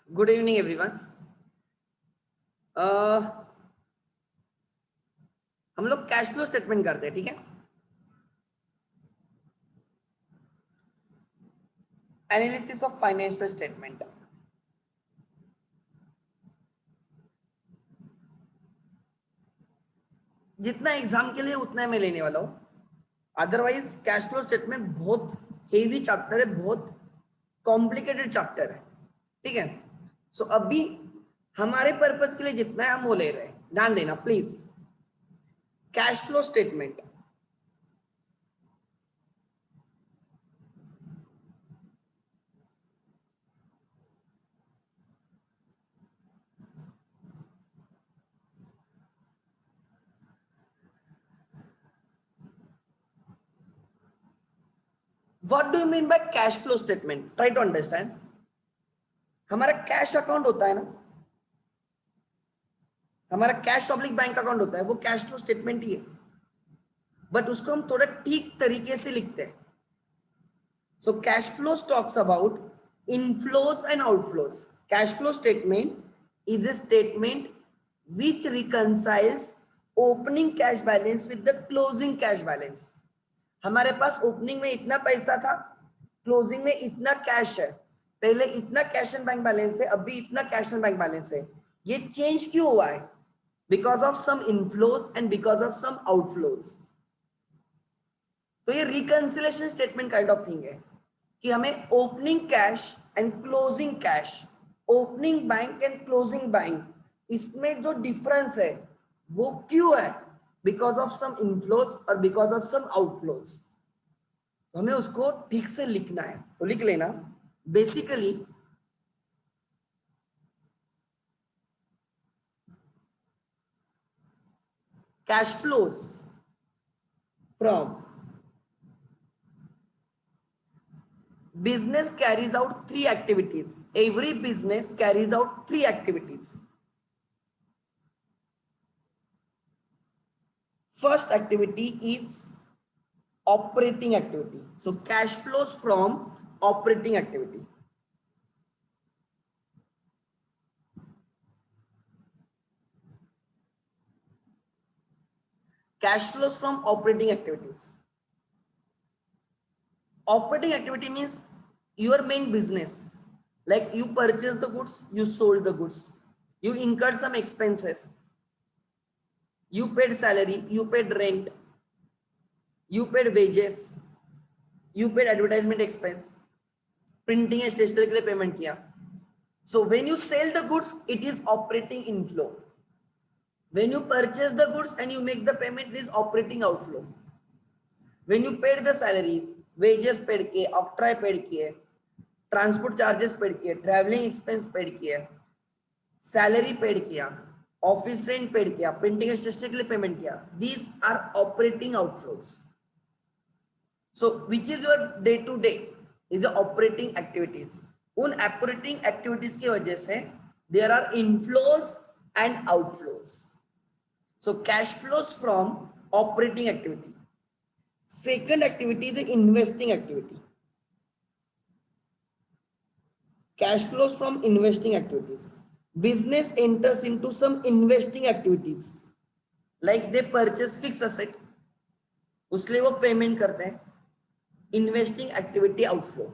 Good evening everyone. हम लोग cash flow statement करते हैं, ठीक है। Analysis of financial statement. जितना एग्जाम के लिए उतना मैं लेने वाला हूँ, अदरवाइज कैश फ्लो स्टेटमेंट बहुत हेवी चैप्टर है, बहुत कॉम्प्लिकेटेड चैप्टर है, ठीक है। सो अभी हमारे पर्पज के लिए जितना है हम वो ले रहे हैं, ध्यान देना please. Cash flow statement, what do you mean by cash flow statement? Try to understand. हमारा कैश अकाउंट होता है ना, हमारा कैश ऑब्लिक बैंक अकाउंट होता है, वो कैश फ्लो स्टेटमेंट ही है, बट उसको हम थोड़ा ठीक तरीके से लिखते हैं। सो cash flow talks about inflows and outflows. Cash flow statement is a statement which reconciles opening cash balance with the closing cash balance। हमारे पास ओपनिंग में इतना पैसा था, क्लोजिंग में इतना कैश है, पहले इतना कैश एंड बैंक बैलेंस है, अभी इतना कैश एंड बैंक बैलेंस है। ये चेंज क्यों हुआ है? Because of some inflows and because of some outflows. तो ये reconciliation statement kind of thing है कि हमें opening cash and closing cash, opening bank and closing bank, इसमें जो डिफरेंस है वो क्यों है? बिकॉज ऑफ सम इनफ्लोज और बिकॉज ऑफ सम आउटफ्लोज। तो हमें उसको ठीक से लिखना है, तो लिख लेना। Basically cash flows from business carries out three activities. Every business carries out three activities. First activity is operating activity. So cash flows from operating activity. Cash flows from operating activities. Operating activity means your main business, like you purchased the goods, you sold the goods, you incurred some expenses, you paid salary, you paid rent, you paid wages, you paid advertisement expense, printing and stationery के लिए payment किया. So when you sell the goods, it is operating inflow. When you purchase the goods and you make the payment, it is operating outflow. When you paid the salaries, wages paid किए, octroi paid किए, transport charges paid किए, traveling expense paid किए, salary paid किया, office rent paid किया, printing and stationery के लिए payment किया. These are operating outflows. So which is your day to day is the operating activities. उन operating activities की वजह से there are inflows and outflows. So cash flows from operating activity. Second activity is the investing activity. Cash flows from investing activities. Business enters into some investing activities, like they purchase fixed asset, उसलिए वो payment करते हैं. Investing activity outflow.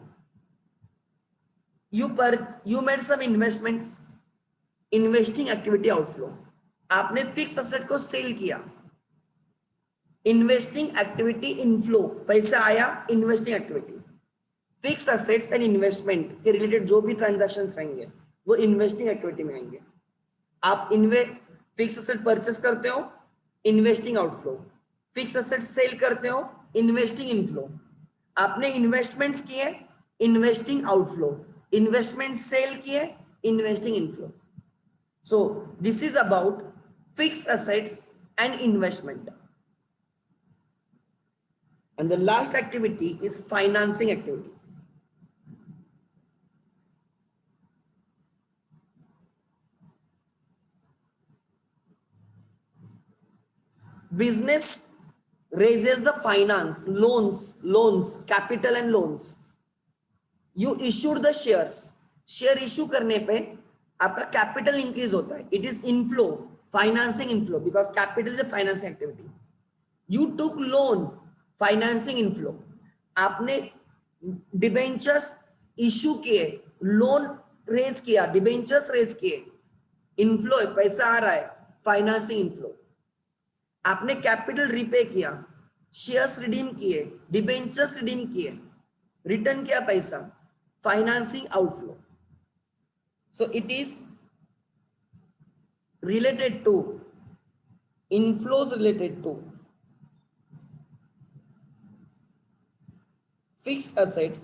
You made some investments, investing activity outflow. आपने fix asset को cell किया, investing activity inflow, पैसा आया investing activity. Fix assets and investment के related जो भी ट्रांजैक्शंस रहेंगे वो इन्वेस्टिंग एक्टिविटी में आएंगे. आप फिक्स असेट परचेस करते हो, investing outflow. Fix asset sell करते हो, इन्वेस्टिंग इनफ्लो. आपने इन्वेस्टमेंट्स किए, इन्वेस्टिंग आउटफ्लो. इन्वेस्टमेंट सेल किए, investing inflow. So this is about fixed assets and investment. And the last activity is financing activity. Business raises the finance, loans, capital and loans. You issued the shares. Share issue करने पे आपका capital increase होता है, it is inflow, financing inflow, because capital is a financing activity. You took loan, financing inflow. आपने debentures issue किए, loan raise किया, debentures raise किए, inflow है, पैसा आ रहा है, फाइनेंसिंग इनफ्लो. आपने कैपिटल रिपे किया, शेयर्स रिडीम किए, डिबेंचर्स रिडीम किए, रिटर्न किया पैसा, financing outflow. So it is related to, inflows related to fixed assets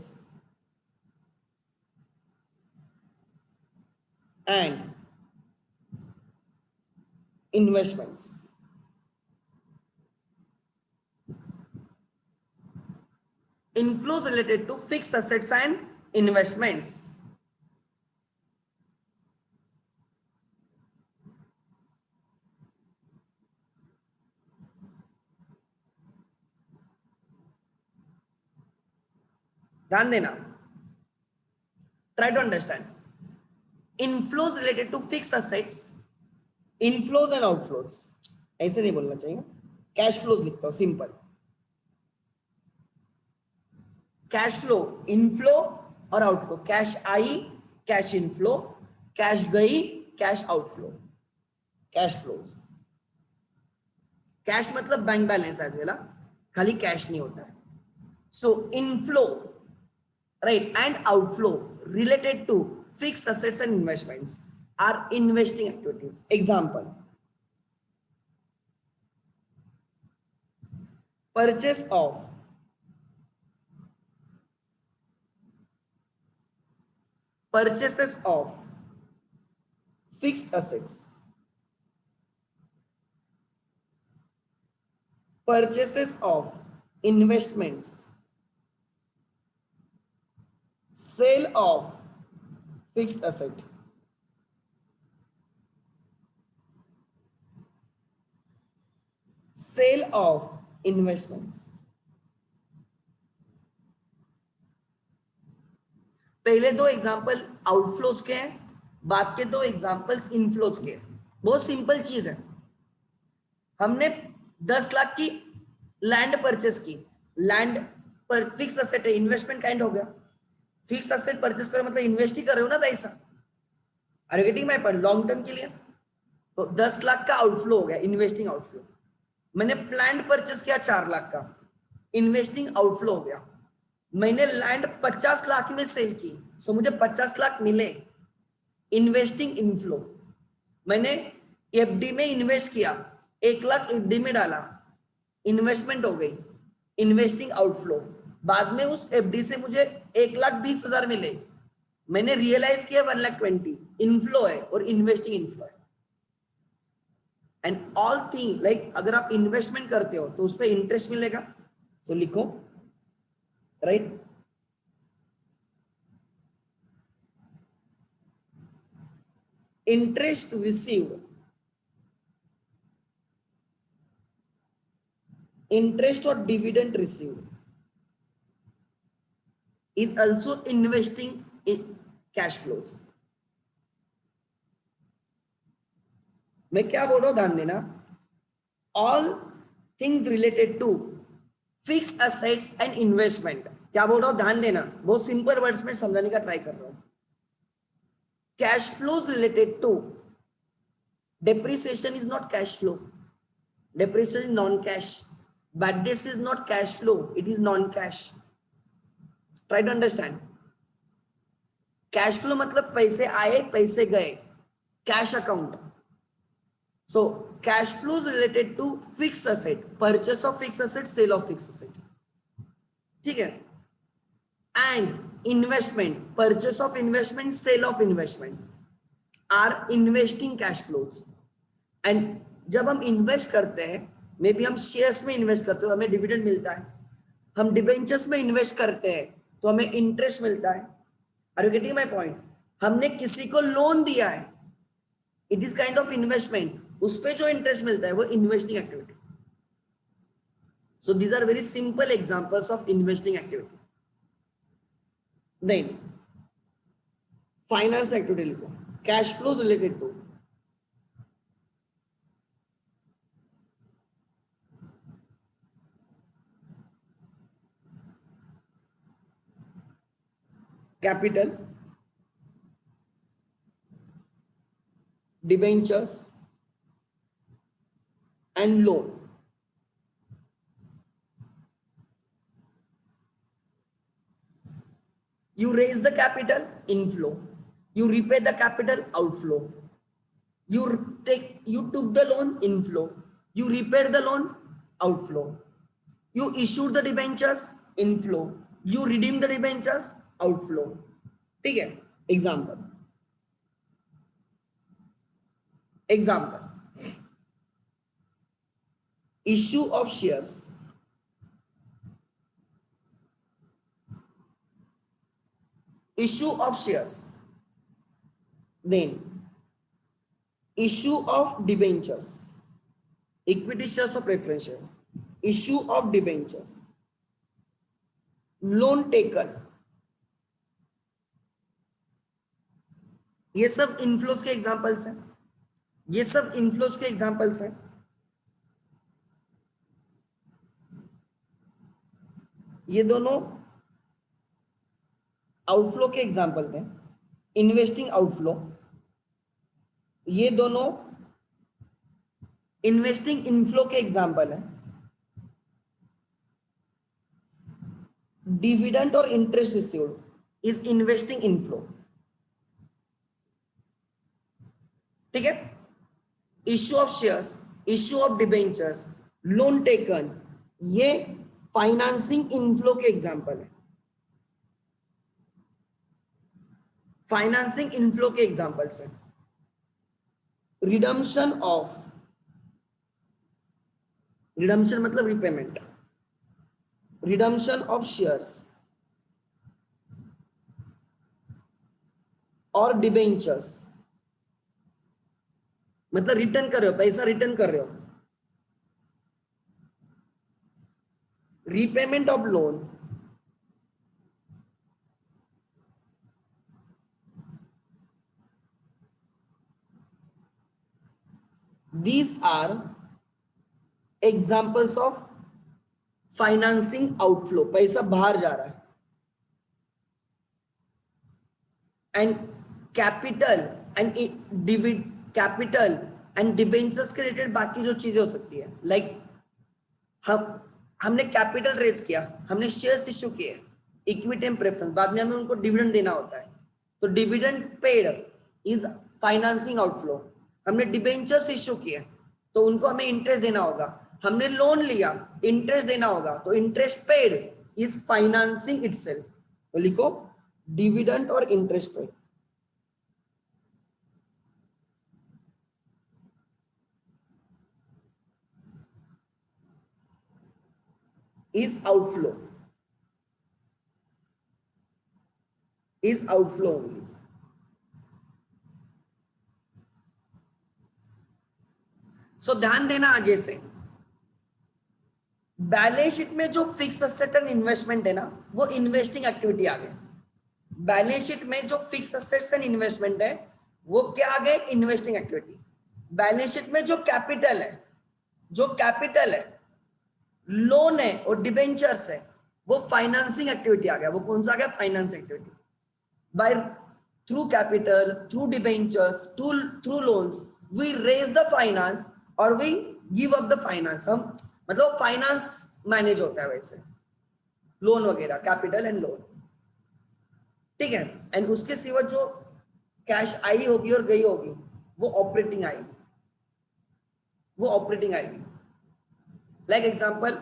and investments. Inflows related to fixed assets and investments. ध्यान देना, try to understand. Inflows related to fixed assets, inflows and outflows. ऐसे नहीं बोलना चाहिए, cash flows लिखता हूं सिंपल. Cash flow, inflow और आउटफ्लो. कैश आई, कैश इनफ्लो, कैश गई, cash outflow, cash flows. Cash मतलब बैंक बैलेंस एज वेल, खाली कैश नहीं होता है. So inflow, right, and outflow related to fixed assets and investments are investing activities. Example, purchase of purchases of fixed assets, purchases of investments, sale of fixed asset, sale of investments. पहले दो example outflows के हैं, बाद के दो examples inflows के हैं. बहुत सिंपल चीज है. हमने 10 लाख की लैंड परचेस की, लैंड पर फिक्स असेट है, इन्वेस्टमेंट काइंड हो गया. फिक्स असेट परचेस करो मतलब इन्वेस्ट ही कर रहे हो ना पैसा. Are you getting my point? Long term के लिए. तो 10 लाख का आउटफ्लो हो गया, इन्वेस्टिंग आउटफ्लो. मैंने प्लैंड परचेस किया 4 लाख का, इन्वेस्टिंग आउटफ्लो हो गया. मैंने लैंड 50 लाख में सेल की, सो मुझे 50 लाख मिले, इन्वेस्टिंग इनफ्लो. मैंने एफडी में इन्वेस्ट किया, 1 लाख एफडी में डाला, इन्वेस्टमेंट हो गई, इन्वेस्टिंग आउटफ्लो. बाद में उस एफडी से मुझे 1,20,000 मिले, मैंने रियलाइज किया 1,20,000, इनफ्लो है और इन्वेस्टिंग इनफ्लो है. एंड ऑल थिंग लाइक अगर आप इन्वेस्टमेंट करते हो तो उस पर इंटरेस्ट मिलेगा. सो लिखो, right, interest received, interest or dividend received is also investing in cash flows. मैं क्या बोल रहा हूं, ध्यान देना. All things related to fixed assets and investment. क्या बोल रहा हूं, ध्यान देना, बहुत सिंपल वर्ड्स में समझाने का ट्राई कर रहा हूं. Cash flows related to depreciation is not cash flow. Depreciation is non-cash. Bad debts is not cash flow. It is non-cash. Try to understand. Cash flow मतलब पैसे आए पैसे गए, cash account. So cash flows related to fixed asset, purchase of fixed asset, sale of fixed asset. ठीक है. And investment, purchase of investment, sale of investment are investing cash flows. And जब हम invest करते हैं, may be हम shares में invest करते हो, हमें डिविडेंड मिलता है. हम डिबेंचर्स में इन्वेस्ट करते हैं तो हमें इंटरेस्ट मिलता है. Are you getting my point? हमने किसी को लोन दिया है, it is kind of investment, उस पे जो इंटरेस्ट मिलता है वो investing activity. So these are very simple examples of investing activity. Then finance activity लिखो, cash flows related to capital, debentures and loan. You raise the capital, inflow. You repay the capital, outflow. You took the loan, inflow. You repaid the loan, outflow. You issued the debentures, inflow. You redeemed the debentures, outflow. ठीक है? Example. Issue of shares. Issue of shares. Then issue of debentures, equity shares or preference shares, issue of debentures, loan taken. ये सब inflows के examples हैं, ये सब inflows के examples हैं। ये दोनों आउटफ्लो के एग्जांपल थे, इन्वेस्टिंग आउटफ्लो। ये दोनों इन्वेस्टिंग इनफ्लो के एग्जांपल है। डिविडेंड और interest received is investing inflow. ठीक है? Issue of shares, issue of debentures, loan taken, ये फाइनेंसिंग इनफ्लो के एग्जांपल है। फाइनेंसिंग इनफ्लो के एग्जांपल्स हैं। रिडम्पशन ऑफ, रिडम्पशन मतलब रिपेमेंट, रिडम्पशन ऑफ शेयर्स और डिबेंचर्स मतलब रिटर्न कर रहे हो, पैसा रिटर्न कर रहे हो। Repayment of loan, these are examples of financing outflow, पैसा बाहर जा रहा है। And capital and capital and debentures के रिलेटेड बाकी जो चीजें हो सकती है, लाइक हमने कैपिटल रेज किया, हमने शेयर्स इश्यू किए, इक्विटी एंड प्रेफरेंस, बाद में हमें उनको डिविडेंड देना होता है, तो dividend paid is financing outflow. हमने डिबेंचर्स इश्यू किए तो उनको हमें इंटरेस्ट देना होगा, हमने लोन लिया इंटरेस्ट देना होगा, तो interest paid is financing itself. तो लिखो डिविडेंड और interest paid is outflow, is outflow only। सो ध्यान देना आगे से, बैलेंस शीट में जो फिक्स एसेट एंड इन्वेस्टमेंट है ना, वो इन्वेस्टिंग एक्टिविटी आ गए। बैलेंस शीट में जो फिक्स एसेट्स एंड इन्वेस्टमेंट है वो क्या आ गए, इन्वेस्टिंग एक्टिविटी। बैलेंस शीट में जो कैपिटल है, जो कैपिटल है, लोन है और डिबेंचर्स है, वो फाइनेंसिंग एक्टिविटी आ गया। वो कौन सा आ गया, finance activity. By through capital, through debentures, through loans we raise the finance और we give up the finance. हम मतलब फाइनेंस मैनेज होता है वैसे, लोन वगैरह, कैपिटल एंड लोन। ठीक है? एंड उसके सिवा जो कैश आई होगी और गई होगी वो ऑपरेटिंग आएगी, वो ऑपरेटिंग आएगी। Like example,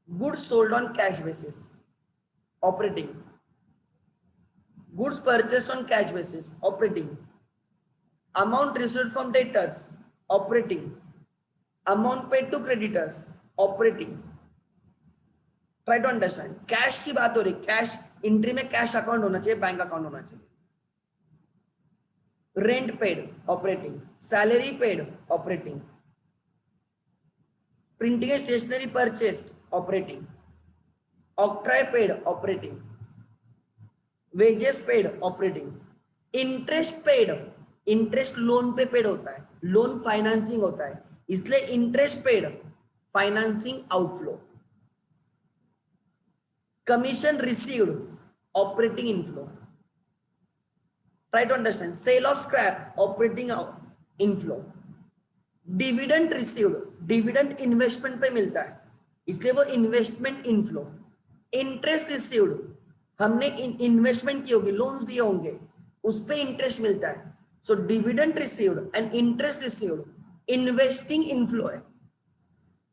goods sold on cash basis, operating. Goods purchased on cash basis, operating. Amount received from debtors, operating. Amount paid to creditors, operating. Try to understand, cash की बात हो रही, कैश एंट्री में cash account होना चाहिए, bank account होना चाहिए। Rent paid, operating. Salary paid, operating. Printing and stationery purchased, operating. Octroi paid, operating. Wages paid operating, interest paid, interest loan pay paid होता है, लोन फाइनेंसिंग होता है, इसलिए interest paid financing outflow, commission received operating inflow, try to understand, sale of scrap operating inflow, dividend received, dividend investment पे मिलता है इसलिए वो इन्वेस्टमेंट इनफ्लो, इंटरेस्ट रिसीव्ड हमने इन्वेस्टमेंट की होगी, लोन्स दिए होंगे, उस पे इंटरेस्ट मिलता है, so dividend received and interest received investing inflow है,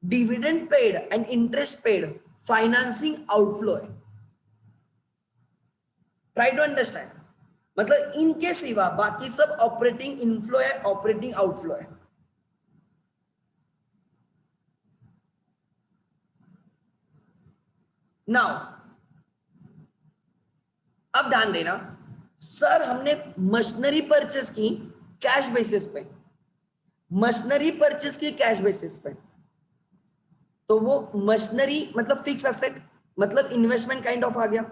dividend paid and interest paid financing outflow है। ट्राई टू अंडरस्टैंड, मतलब इनके सिवा बाकी सब ऑपरेटिंग इनफ्लो है, ऑपरेटिंग आउटफ्लो है। नाउ अब ध्यान देना, सर हमने मशीनरी परचेस की कैश बेसिस पे, मशीनरी परचेस की कैश बेसिस पे, तो वो मशीनरी मतलब फिक्स एसेट, मतलब इन्वेस्टमेंट काइंड ऑफ आ गया,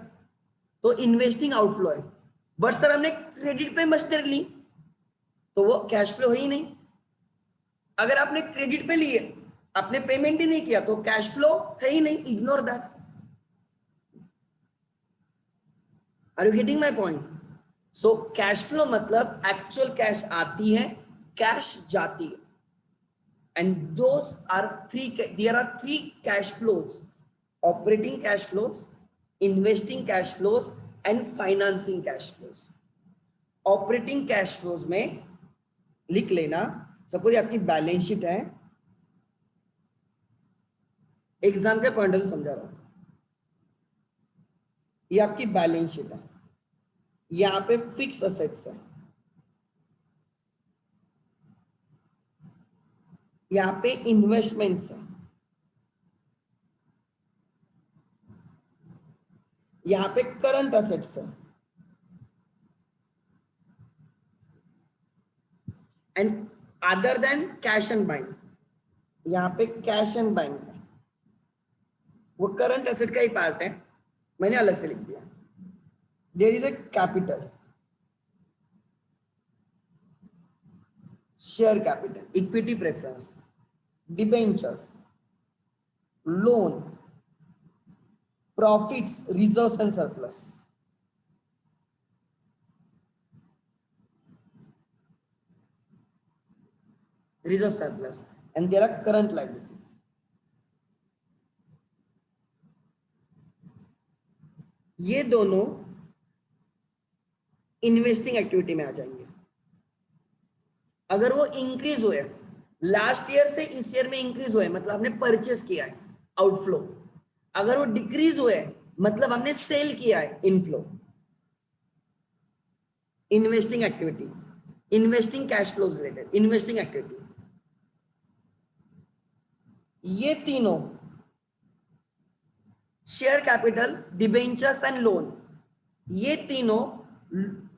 तो इन्वेस्टिंग आउटफ्लो है। बट सर हमने क्रेडिट पे मशीनरी ली तो वो कैश फ्लो है ही नहीं। अगर आपने क्रेडिट पे लिए, आपने पेमेंट ही नहीं किया तो कैश फ्लो है ही नहीं, ignore that. Are you getting my point? So cash flow मतलब एक्चुअल कैश आती है, कैश जाती है, and those are there are three cash flows: operating cash flows, investing cash flows and financing cash flows। Operating cash flows में लिख लेना, suppose आपकी balance sheet है, एग्जाम के पॉइंट ऑफ व्यू समझा रहा हूं, ये आपकी बैलेंस शीट है, यहां पे फिक्स असेट्स है, यहां पे इन्वेस्टमेंट्स है, यहां पे करंट असेट्स है, and other than cash and bank, यहां पे कैश एंड बैंक है, वो करंट एसेट का ही पार्ट है, मैंने अलग से लिख दिया। There is a capital, share capital, equity preference, debentures, loan, profits, reserves and surplus। reserve surplus and there are current liabilities। ये दोनों इन्वेस्टिंग एक्टिविटी में आ जाएंगे। अगर वो इंक्रीज हुए, लास्ट ईयर से इस ईयर में इंक्रीज हुए मतलब हमने परचेस किया है, आउटफ्लो। अगर वो डिक्रीज हुए मतलब हमने सेल किया है, inflow. Investing activity, investing cash flows related, investing activity, ये तीनों share capital, debentures and loan, ये तीनों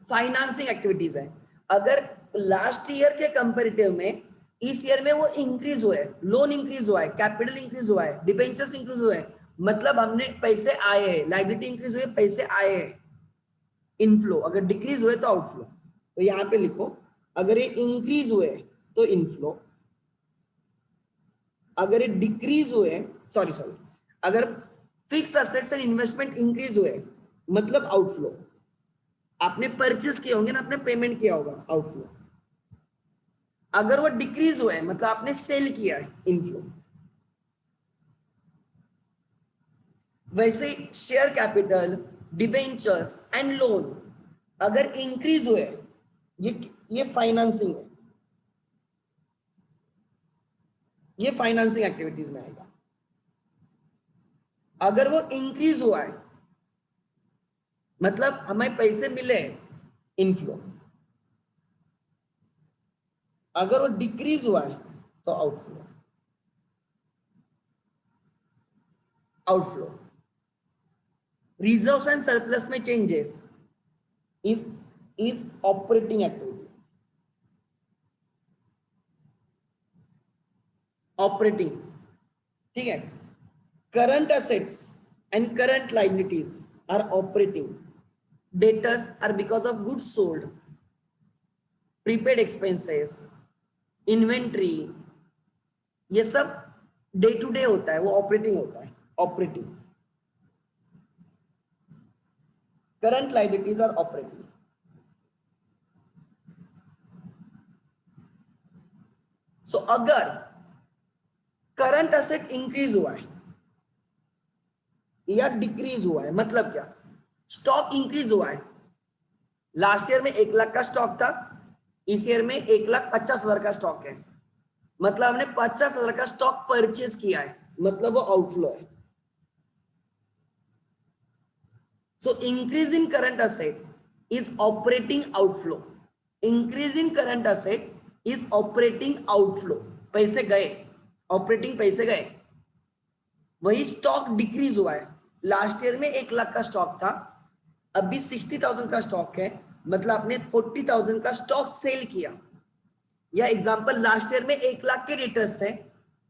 फाइनेंसिंग एक्टिविटीज है। अगर लास्ट ईयर के कंपेरेटिव में इस ईयर में वो इंक्रीज हुआ है, लोन इंक्रीज हुआ है, कैपिटल इंक्रीज हुआ है, डिबेंचर्स इंक्रीज हुए हैं, मतलब हमने पैसे आए हैं, लायबिलिटी इंक्रीज हुई, पैसे आए हैं, इनफ्लो। अगर डिक्रीज हुए तो आउटफ्लो। तो यहां पे लिखो, अगर ये इंक्रीज हुए तो इनफ्लो, अगर ये डिक्रीज हुए, सॉरी अगर fix assets and investment increase हुए मतलब आउटफ्लो। आपने परचेस किए होंगे ना, आपने पेमेंट किया होगा, आउटफ्लो। अगर वो डिक्रीज हुआ है मतलब आपने सेल किया है, इनफ्लो। वैसे share capital, debentures and loan अगर इंक्रीज हुए, ये फाइनेंसिंग है, ये फाइनेंसिंग एक्टिविटीज में आएगा। अगर वो इंक्रीज हुआ है मतलब हमें पैसे मिले, इनफ्लो। अगर वो डिक्रीज हुआ है तो outflow. Outflow, reserves and surplus में changes is operating activity. Operating, ठीक है। Current assets and current liabilities are operating, debtors are because of goods sold, prepaid expenses, inventory, ये सब डे टू डे होता है, वो ऑपरेटिंग होता है, operating. Current liabilities are operating. So अगर करंट असेट इंक्रीज हुआ है या डिक्रीज हुआ है, मतलब क्या, स्टॉक इंक्रीज हुआ है, लास्ट ईयर में 1 लाख का स्टॉक था, इस ईयर में 1,50,000 का स्टॉक है, मतलब हमने 50,000 का स्टॉक परचेज किया है, मतलब वो आउटफ्लो है। सो increase in current asset is operating outflow, increase in current asset is operating outflow, पैसे गए, ऑपरेटिंग पैसे गए। वही स्टॉक डिक्रीज हुआ है, लास्ट ईयर में 1 लाख का स्टॉक था, अभी 60,000 का स्टॉक है, मतलब आपने 40,000 का स्टॉक सेल किया। या एग्जांपल, लास्ट ईयर में 1 लाख के डेटर्स थे,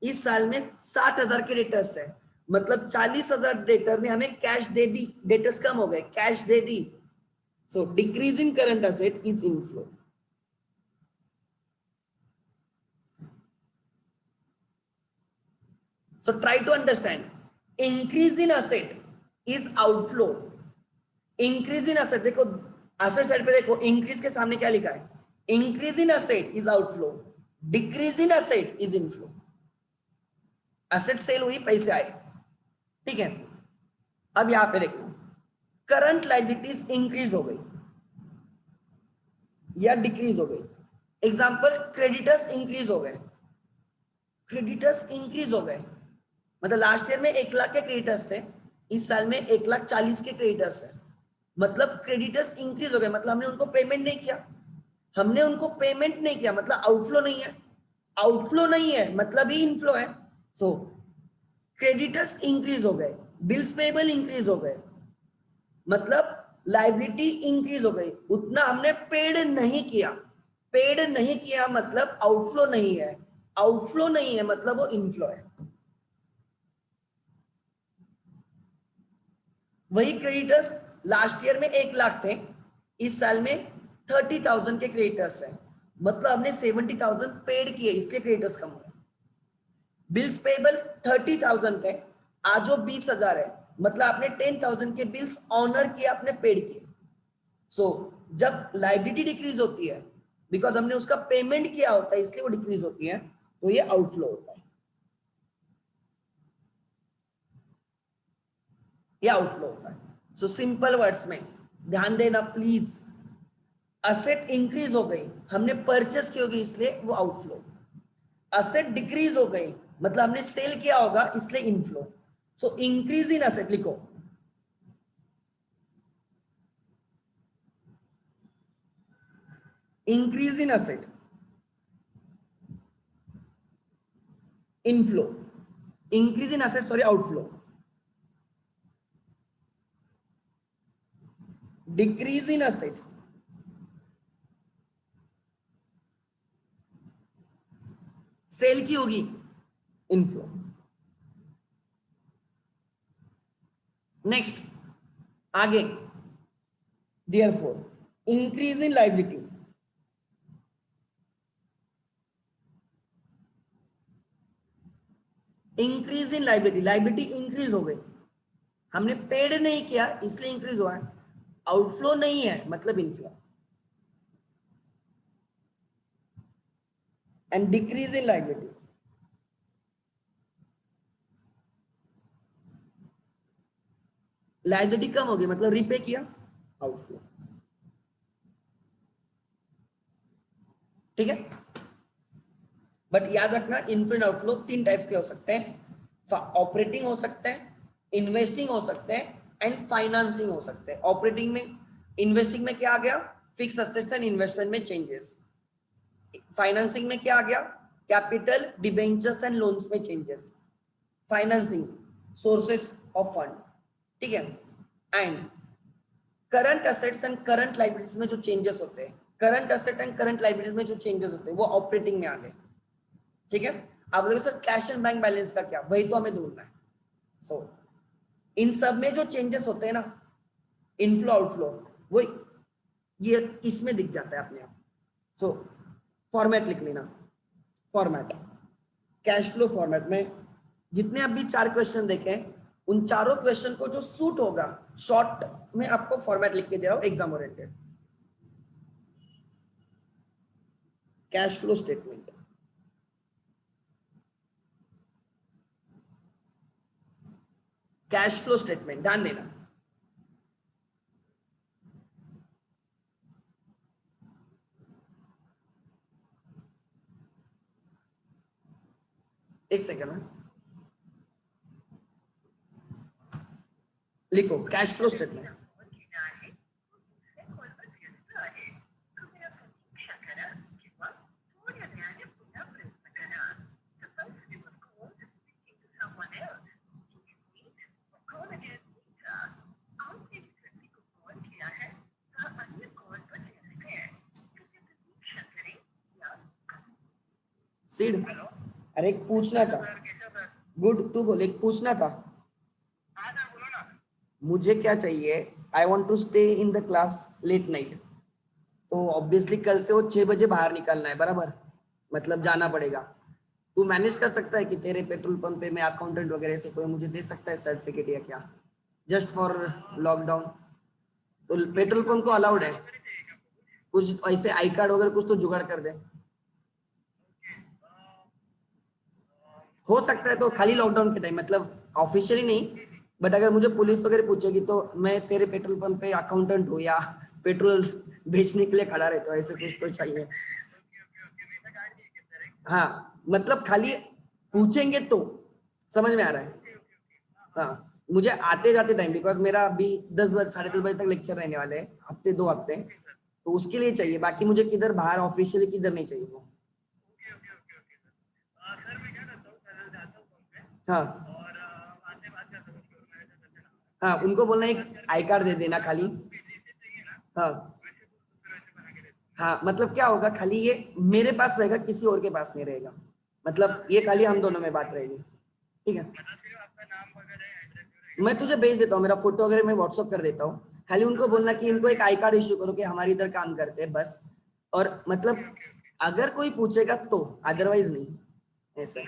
इस साल में 60,000 के डेटर्स है, मतलब 40,000 डेटर ने हमें कैश दे दी, डेटर्स कम हो गए, cash they the. So decrease in current asset is inflow. So try to understand. Increase in asset is outflow. Increase in asset, देखो asset साइड पे देखो, increase के सामने क्या लिखा है, increase in asset is outflow, decrease in asset is inflow. asset sale हुई, पैसे आए, ठीक है। अब यहां पे देखो, करंट लायबिलिटीज इंक्रीज हो गई या डिक्रीज हो गई। एग्जांपल, क्रेडिटर्स इंक्रीज हो गए, क्रेडिटर्स इंक्रीज हो गए, मतलब लास्ट ईयर में 1 लाख के क्रेडिटर्स थे, इस साल में 1,40,000 के क्रेडिटर्स है, मतलब क्रेडिटर्स इंक्रीज हो गए, मतलब हमने उनको पेमेंट नहीं किया, हमने उनको पेमेंट नहीं किया, मतलब आउटफ्लो नहीं है, आउटफ्लो नहीं है मतलब ही इनफ्लो है। सो क्रेडिटर्स इंक्रीज हो गए, बिल्स पेबल इंक्रीज हो गए, मतलब लायबिलिटी इंक्रीज हो गई, उतना हमने पेड नहीं किया, पेड नहीं किया मतलब आउटफ्लो नहीं है, आउटफ्लो नहीं है मतलब वो इनफ्लो है। वही क्रेडिटर्स लास्ट ईयर में 1 लाख थे, इस साल में 30,000 के क्रेडिटर्स हैं, मतलब हमने 70,000 पेड किए, इसलिए क्रेडिटर्स कम हुए। बिल्स पेबल 30,000 थे, आज वो 20,000 है, मतलब आपने 10,000 के बिल्स ऑनर किए, आपने पेड किए। सो जब लायबिलिटी डिक्रीज होती है, बिकॉज हमने उसका पेमेंट किया होता है, इसलिए वो डिक्रीज होती है, तो ये आउटफ्लो होता है, ये आउटफ्लो होता है। सो सिंपल वर्ड्स में ध्यान देना प्लीज, असेट इंक्रीज हो गई, हमने परचेस की होगी, इसलिए वो आउटफ्लो। असेट डिक्रीज हो गई, मतलब हमने सेल किया होगा, इसलिए inflow. So increase in asset लिखो, increase in asset, inflow, increase in asset sorry outflow, decrease in asset, sale की होगी, इनफ्लो। नेक्स्ट आगे, therefore increase in liability, increase in liability, liability increase हो गई, हमने पेड नहीं किया इसलिए इंक्रीज हुआ है, आउटफ्लो नहीं है मतलब inflow. And decrease in liability, liability कम होगी मतलब रीपे किया, आउटफ्लो, ठीक है। बट याद रखना, इनफ्लो एंड आउटफ्लो 3 टाइप्स के हो सकते हैं, ऑपरेटिंग हो सकते हैं, इन्वेस्टिंग हो सकते हैं, एंड फाइनेंसिंग हो सकते हैं। ऑपरेटिंग में, इन्वेस्टिंग में क्या आ गया, फिक्स असेट्स एंड इन्वेस्टमेंट में चेंजेस। फाइनेंसिंग में क्या आ गया, कैपिटल, डिबेंचर्स एंड लोन्स में changes. Financing, sources of fund, ठीक है। And current assets and current liabilities में जो चेंजेस होते हैं, current asset and current liabilities में जो चेंजेस होते हैं वो ऑपरेटिंग में आ गए, ठीक है। आप लोग sir cash and bank balance का क्या, वही तो हमें ढूंढना है। सो इन सब में जो चेंजेस होते हैं ना, इनफ्लो आउटफ्लो, वो ये इसमें दिख जाता है अपने आप। सो फॉर्मेट लिख लेना, फॉर्मेट, कैश फ्लो फॉर्मेट में जितने अभी 4 क्वेश्चन देखे, उन चारों क्वेश्चन को जो सूट होगा शॉर्ट में आपको फॉर्मेट लिख के दे रहा हूं, exam oriented. Cash flow statement, cash flow statement, ध्यान देना। एक सेकंड में लिखो कैश फ्लो स्टेटमेंट। सीड, अरे एक पूछना था। गुड, तू बोल, एक पूछना था। मुझे क्या चाहिए, I want to stay in the class late night, तो ऑब्वियसली कल से वो 6 बजे बाहर निकलना है, बराबर, मतलब जाना पड़ेगा। तू मैनेज कर सकता है कि तेरे पेट्रोल पंप पे मैं अकाउंटेंट वगैरह से कोई मुझे दे सकता है सर्टिफिकेट या क्या, जस्ट फॉर लॉकडाउन? तो पेट्रोल पंप को अलाउड है, कुछ ऐसे आई कार्ड वगैरह कुछ तो जुगाड़ कर दे। हो सकता है तो खाली लॉकडाउन के टाइम, मतलब ऑफिशियली नहीं, बट अगर मुझे पुलिस वगैरह पूछेगी तो मैं तेरे पेट्रोल पंप पे अकाउंटेंट हूँ या पेट्रोल बेचने के लिए खड़ा रहता हूँ, ऐसे कुछ तो चाहिए। हाँ, मतलब खाली पूछेंगे तो समझ में आ रहा है। हाँ, मुझे आते जाते टाइम, बिकॉज मेरा अभी 10 बजे 10:30 बजे तक लेक्चर रहने वाले हैं, हफ्ते 2 हफ्ते, तो उसके लिए चाहिए, बाकी मुझे किधर बाहर ऑफिशियली किधर नहीं चाहिए वो। हाँ हाँ, उनको बोलना एक आई कार्ड दे देना खाली। हाँ हाँ, मतलब क्या होगा, खाली ये मेरे पास रहेगा, किसी और के पास नहीं रहेगा, मतलब ये खाली हम दोनों में बात रहेगी, ठीक है। मैं तुझे भेज देता हूँ, मेरा फोटो वगैरह मैं व्हाट्सअप कर देता हूँ, खाली उनको बोलना कि इनको एक आई कार्ड इश्यू करो कि हमारे इधर काम करते हैं बस, और मतलब अगर कोई पूछेगा तो, अदरवाइज नहीं, ऐसा।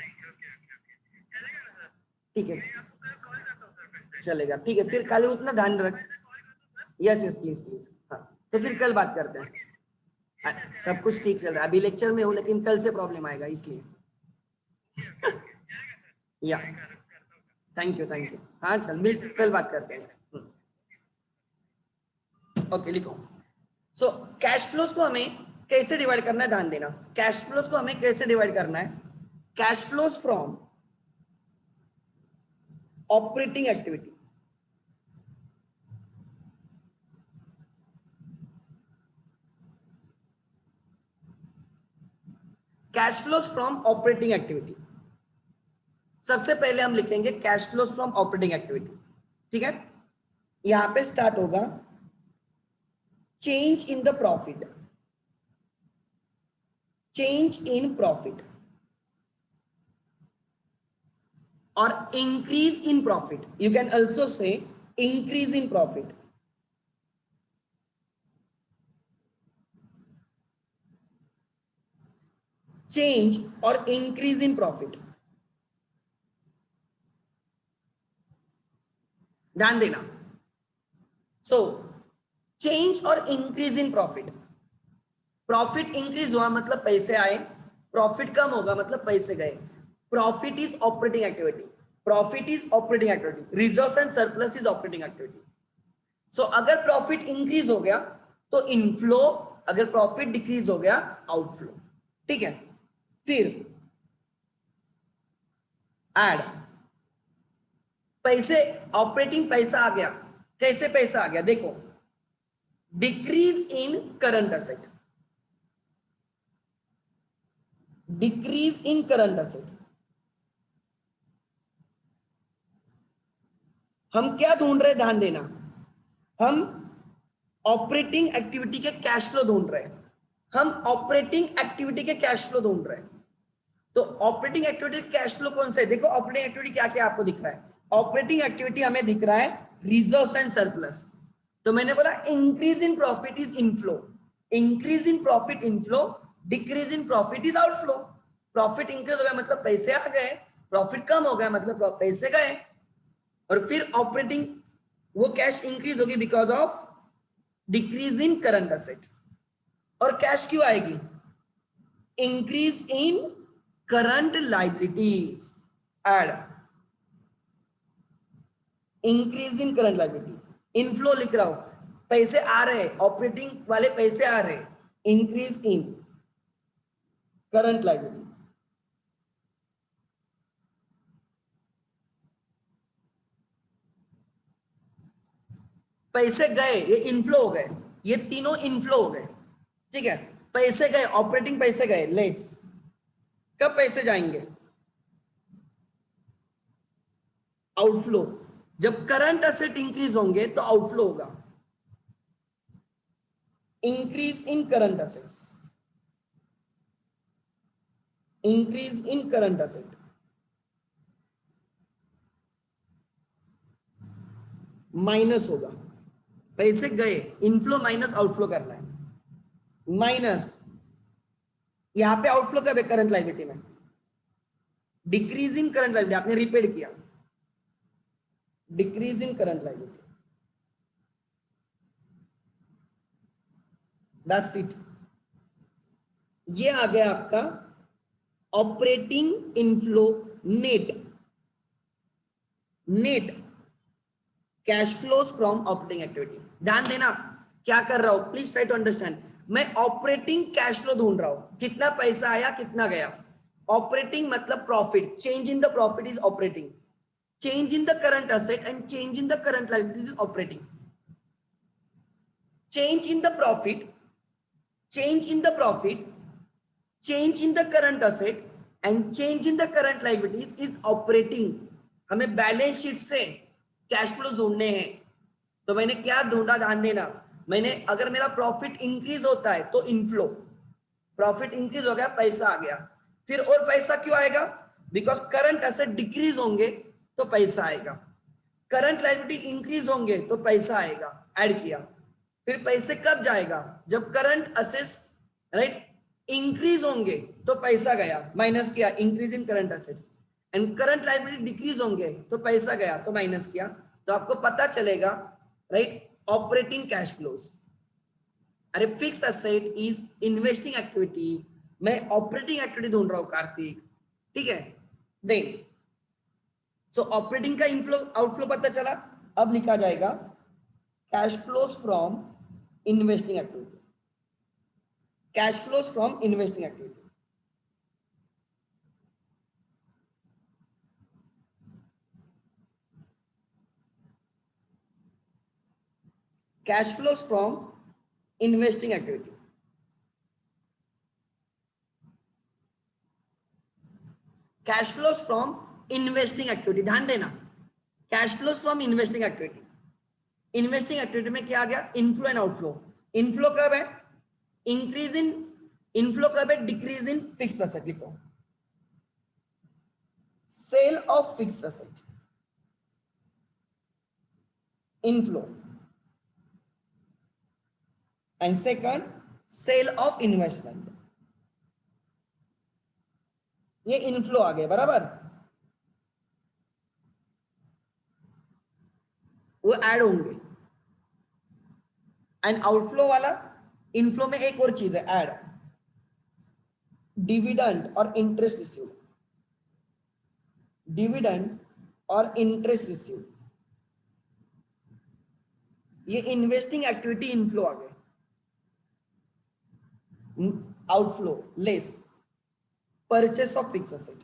ठीक है, चलेगा, ठीक है, फिर खाली उतना ध्यान रख। यस यस, प्लीज प्लीज, हाँ। तो फिर कल बात करते हैं। सब कुछ ठीक चल रहा है, अभी लेक्चर में हूँ लेकिन कल से प्रॉब्लम आएगा इसलिए। या थैंक यू, थैंक यू। हाँ चल, मिल कल बात करते हैं। ओके, लिखो। सो कैश फ्लोज को हमें कैसे डिवाइड करना है, ध्यान देना। कैश फ्लोज को हमें कैसे डिवाइड करना है, cash flows from operating activity, cash flows from operating activity. सबसे पहले हम लिखेंगे cash flows from operating activity, ठीक है। यहां पे स्टार्ट होगा change in the profit, change in profit और increase in profit, you can also say increase in profit. Change और इंक्रीज इन प्रॉफिट, ध्यान देना। सो चेंज और increase in profit, profit increase हुआ मतलब पैसे आए, प्रॉफिट कम होगा मतलब पैसे गए। Profit is operating activity, profit is operating activity, reserve and surplus is operating activity. So अगर प्रॉफिट इंक्रीज हो गया तो इनफ्लो, अगर प्रॉफिट डिक्रीज हो गया आउटफ्लो, ठीक है। फिर एड, पैसे, ऑपरेटिंग पैसा आ गया, कैसे पैसा आ गया देखो, decrease in current asset, decrease in current asset. हम क्या ढूंढ रहे, ध्यान देना, हम ऑपरेटिंग एक्टिविटी के कैश फ्लो ढूंढ रहे हैं, हम ऑपरेटिंग एक्टिविटी के कैश फ्लो ढूंढ रहे हैं। तो ऑपरेटिंग एक्टिविटी कैश फ्लो कौन सा है, देखो ऑपरेटिंग एक्टिविटी क्या क्या आपको दिख रहा है, ऑपरेटिंग एक्टिविटी हमें दिख रहा है रिजर्व्स एंड सरप्लस। तो मैंने बोला increase in profit is inflow, increase in profit inflow, decrease in profit is outflow. Profit increase हो गया मतलब पैसे आ गए, प्रॉफिट कम हो गया मतलब पैसे गए। और फिर ऑपरेटिंग वो कैश इंक्रीज होगी because of decrease in current asset. और कैश क्यों आएगी? Increase in current liabilities, add increase in current liability. Inflow लिख रहा हूं, पैसे आ रहे, ऑपरेटिंग वाले पैसे आ रहे, इंक्रीज इन करंट लाइबिलिटीज। पैसे गए, ये इनफ्लो हो गए, ये तीनों इनफ्लो हो गए, ठीक है। पैसे गए, ऑपरेटिंग पैसे गए लेस। कब पैसे जाएंगे? आउटफ्लो। जब करंट असेट इंक्रीज होंगे तो आउटफ्लो होगा। Increase in current assets, increase in current asset, minus होगा। पैसे गए, इनफ्लो माइनस आउटफ्लो करना है, माइनस यहां पे आउटफ्लो कब है? करंट लायबिलिटी में। डिक्रीजिंग करंट लायबिलिटी आपने रिपेड किया, decreasing current liability, that's it. ये आ गया आपका operating inflow net, net cash flows from operating activity. ध्यान देना क्या कर रहा हूं, प्लीज ट्राई टू अंडरस्टैंड। मैं ऑपरेटिंग कैश फ्लो ढूंढ रहा हूं, कितना पैसा आया कितना गया। ऑपरेटिंग मतलब profit, change in the profit is operating, change in the current asset and change in the current liabilities is operating. Change in the profit, change in the profit, change in the current asset and change in the current liabilities is operating. हमें balance sheet से cash flow ढूंढने हैं। तो मैंने क्या ढूंढा, ध्यान देना। मैंने अगर मेरा प्रॉफिट इंक्रीज होता है तो इनफ्लो, प्रॉफिट इंक्रीज हो गया, पैसा आ गया। फिर और पैसा क्यों आएगा? बिकॉज करंट एसेट डिक्रीज होंगे तो पैसा आएगा, करंट लायबिलिटी इंक्रीज होंगे तो पैसा आएगा, ऐड किया। फिर पैसे कब जाएगा? जब करंट असेट्स राइट इंक्रीज होंगे तो पैसा गया, माइनस किया, increase in current assets. And current liability decrease होंगे तो पैसा गया, तो माइनस किया। तो आपको पता चलेगा राइट ऑपरेटिंग कैश फ्लोज। अरे fix asset is investing activity, मैं ऑपरेटिंग एक्टिविटी ढूंढ रहा हूं कार्तिक, ठीक है। देन सो ऑपरेटिंग का इनफ्लो आउटफ्लो पता चला। अब लिखा जाएगा cash flows from investing activity, cash flows from investing activity. Cash flows from investing activity, cash flows from investing activity. ध्यान देना, cash flows from investing activity. Investing activity में क्या आ गया? Inflow and outflow. इनफ्लो कब है? Increase इन, inflow कब है? Decrease in fix asset. लिखो sale of fix asset, inflow. And second sale of investment, ये इनफ्लो आ गए, बराबर। वो ऐड होंगे। एंड आउटफ्लो वाला, इनफ्लो में एक और चीज है ऐड, डिविडेंड और इंटरेस्ट रिसीव, डिविडेंड और इंटरेस्ट रिसीव। ये इन्वेस्टिंग एक्टिविटी इनफ्लो आ गए। Outflow less purchase of fix asset,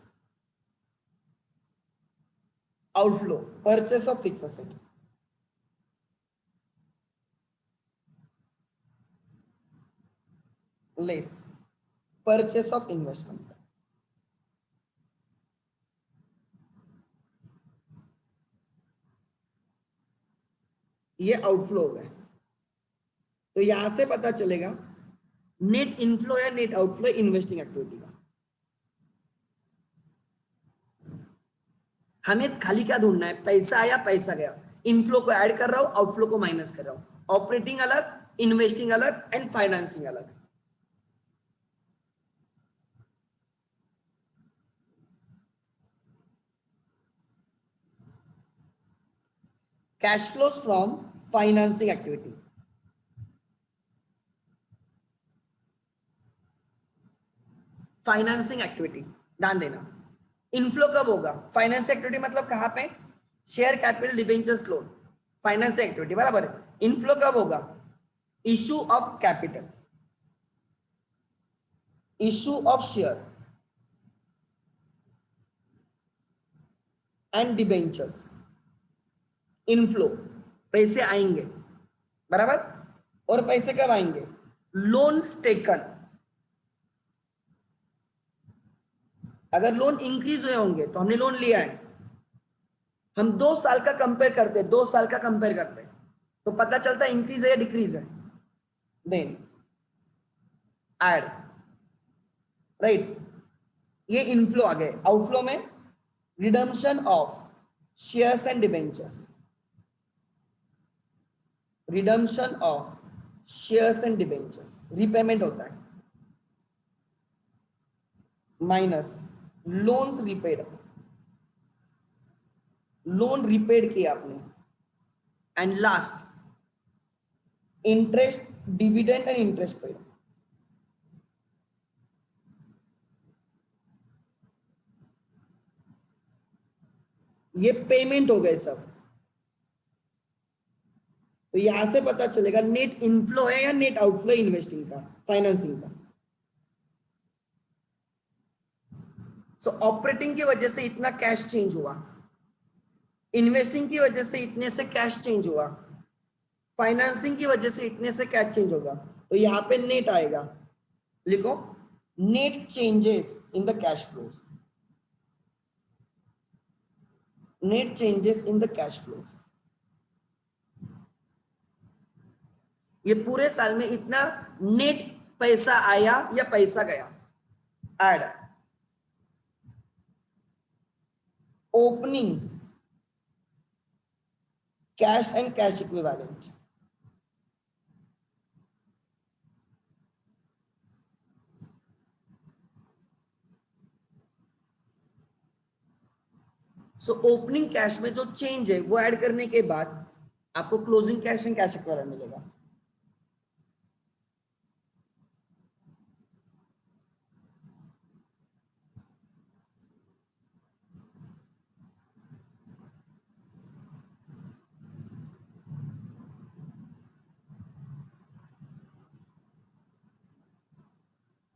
outflow purchase of fix asset, less purchase of investment. ये आउटफ्लो हो गए। तो यहां से पता चलेगा नेट इनफ्लो या नेट आउटफ्लो इन्वेस्टिंग एक्टिविटी का। हमें खाली क्या ढूंढना है? पैसा आया पैसा गया, इनफ्लो को ऐड कर रहा हूं, आउटफ्लो को माइनस कर रहा हूं। ऑपरेटिंग अलग, इन्वेस्टिंग अलग एंड फाइनेंसिंग अलग। Cash flows from financing activity, financing activity ध्यान देना। इनफ्लो कब होगा? फाइनेंस एक्टिविटी मतलब कहां पे? Share capital debentures loan, finance activity बराबर है। इनफ्लो कब होगा? Issue of capital, issue of share and debentures. Inflow पैसे आएंगे बराबर, और पैसे कब आएंगे? लोन्स टेकन, अगर लोन इंक्रीज हुए होंगे तो हमने लोन लिया है, हम 2 साल का कंपेयर करते हैं, 2 साल का कंपेयर करते हैं तो पता चलता है इंक्रीज है या डिक्रीज है। देन ऐड, राइट, ये इनफ्लो आ गए। आउटफ्लो में redemption of shares and debentures, redemption of shares and debentures, repayment होता है, minus loans repaid, loan repaid किया आपने, and last interest, dividend and interest paid. ये पेमेंट हो गए सब। तो यहां से पता चलेगा नेट इनफ्लो है या नेट आउटफ्लो इन्वेस्टिंग का, फाइनेंसिंग का। सो ऑपरेटिंग की वजह से इतना कैश चेंज हुआ, इन्वेस्टिंग की वजह से इतने से कैश चेंज हुआ, फाइनेंसिंग की वजह से इतने से कैश चेंज होगा, तो यहां पे नेट आएगा। लिखो net changes in the cash flows, net changes in the cash flows. ये पूरे साल में इतना नेट पैसा आया या पैसा गया। Add opening cash and cash equivalent, so opening cash में जो चेंज है वो ऐड करने के बाद आपको closing cash and cash equivalent मिलेगा।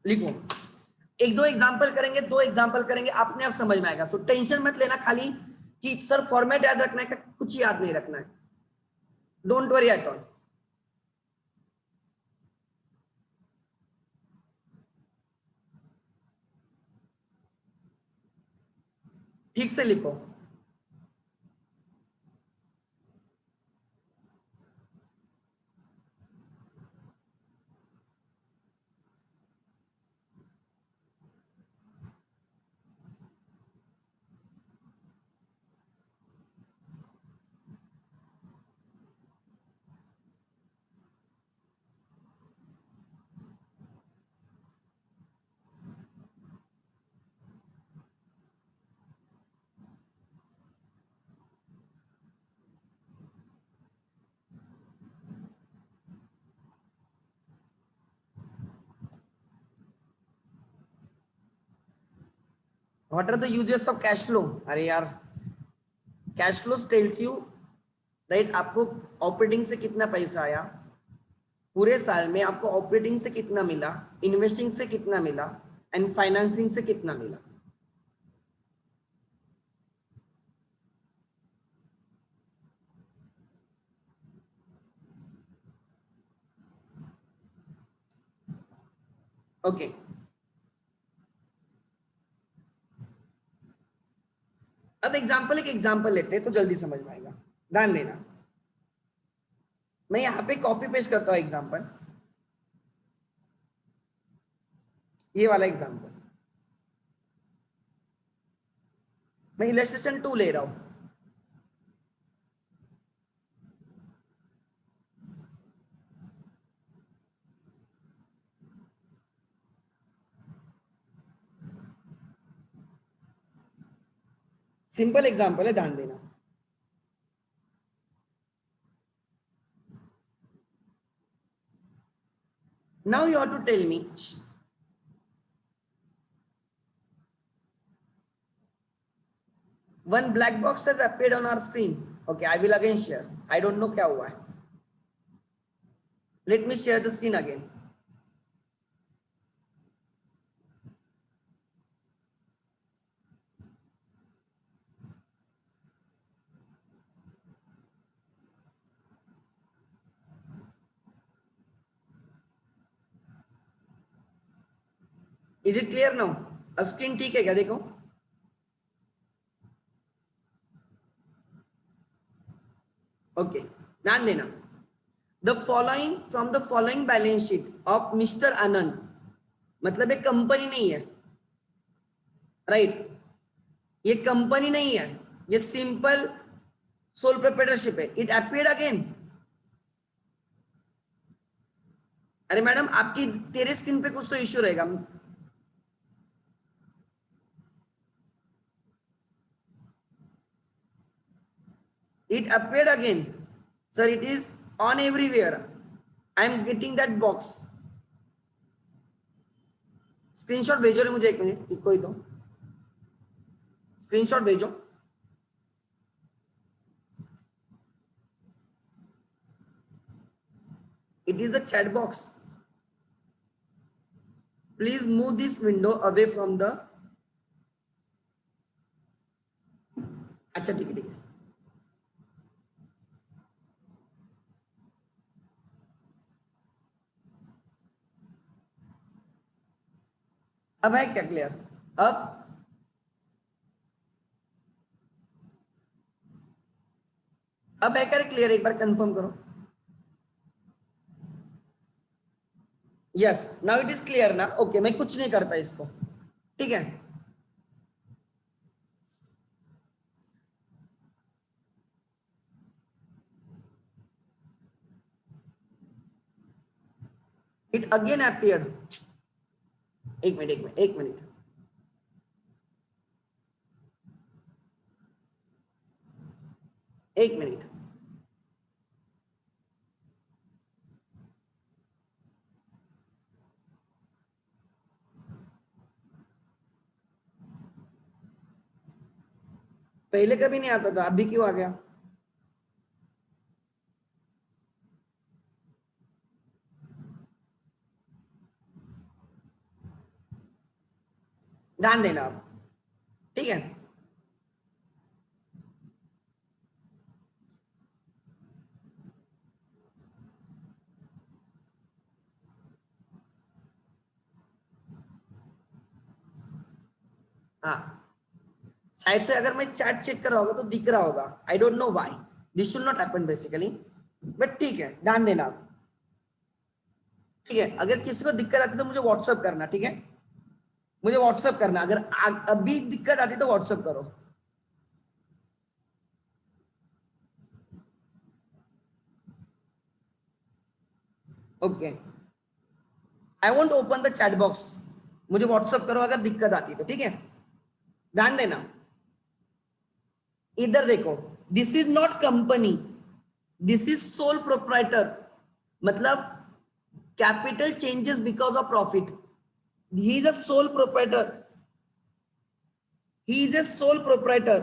लिखो एक दो एग्जांपल करेंगे, 2 एग्जांपल करेंगे, अपने आप समझ में आएगा। सो टेंशन मत लेना खाली कि सर फॉर्मेट याद रखना है, कुछ याद नहीं रखना है, डोंट वरी एट ऑल। ठीक से लिखो। What are the uses of cash flow? अरे यार, cash flow tells you, right, आपको ऑपरेटिंग से कितना पैसा आया पूरे साल में, आपको ऑपरेटिंग से कितना मिला, इन्वेस्टिंग से कितना मिला एंड फाइनेंसिंग से कितना मिला। ओके अब एग्जांपल, एक एग्जांपल लेते हैं तो जल्दी समझ में आएगा, ध्यान देना। मैं यहां पे कॉपी पेस्ट करता हूं एग्जांपल, ये वाला एग्जांपल मैं इलस्ट्रेशन 2 ले रहा हूं। सिंपल एग्जांपल है, ध्यान देना। Now you have to tell me, one black box has appeared on our screen. Okay, I will again share. I don't know क्या हुआ है. Let me share the screen again. Is it clear now? अब screen ठीक है क्या? देखो okay, ध्यान देना। The following from the following balance sheet of mister Anand, मतलब एक कंपनी नहीं है, राइट? ये कंपनी नहीं है, ये सिंपल सोल प्रोप्राइटरशिप है। It appeared again. अरे मैडम, आपकी तेरे स्क्रीन पे कुछ तो इश्यू रहेगा। It appeared again. Sir, it is on everywhere. I am getting that box. Screenshot भेजो रे मुझे, 1 मिनट, कोई तो स्क्रीनशॉट भेजो। It is the chat box. Please move this window away from the, अच्छा ठीक है ठीक है। अब है क्या क्लियर? अब है क्या क्लियर? एक बार कंफर्म करो। Yes, now it is clear ना? ओके, मैं कुछ नहीं करता इसको, ठीक है। It again appeared. एक मिनट एक मिनट एक मिनट, एक मिनट। पहले कभी नहीं आता था, अभी क्यों आ गया? ध्यान देना आप, ठीक है। हाँ, शायद से अगर मैं चैट चेक कर रहा होगा तो दिख रहा होगा। I don't know why this should not happen basically, but ठीक है, ध्यान देना आप, ठीक है। अगर किसी को दिक्कत आती तो मुझे व्हाट्सअप करना, ठीक है? मुझे व्हाट्सअप करना, अगर अभी दिक्कत आती तो व्हाट्सअप करो। Okay, I want open the chat box, मुझे व्हाट्सअप करो अगर दिक्कत आती है तो, ठीक है? ध्यान देना, इधर देखो, this is not company, this is sole proprietor, मतलब capital changes because of profit. He is a sole proprietor, he is a sole proprietor,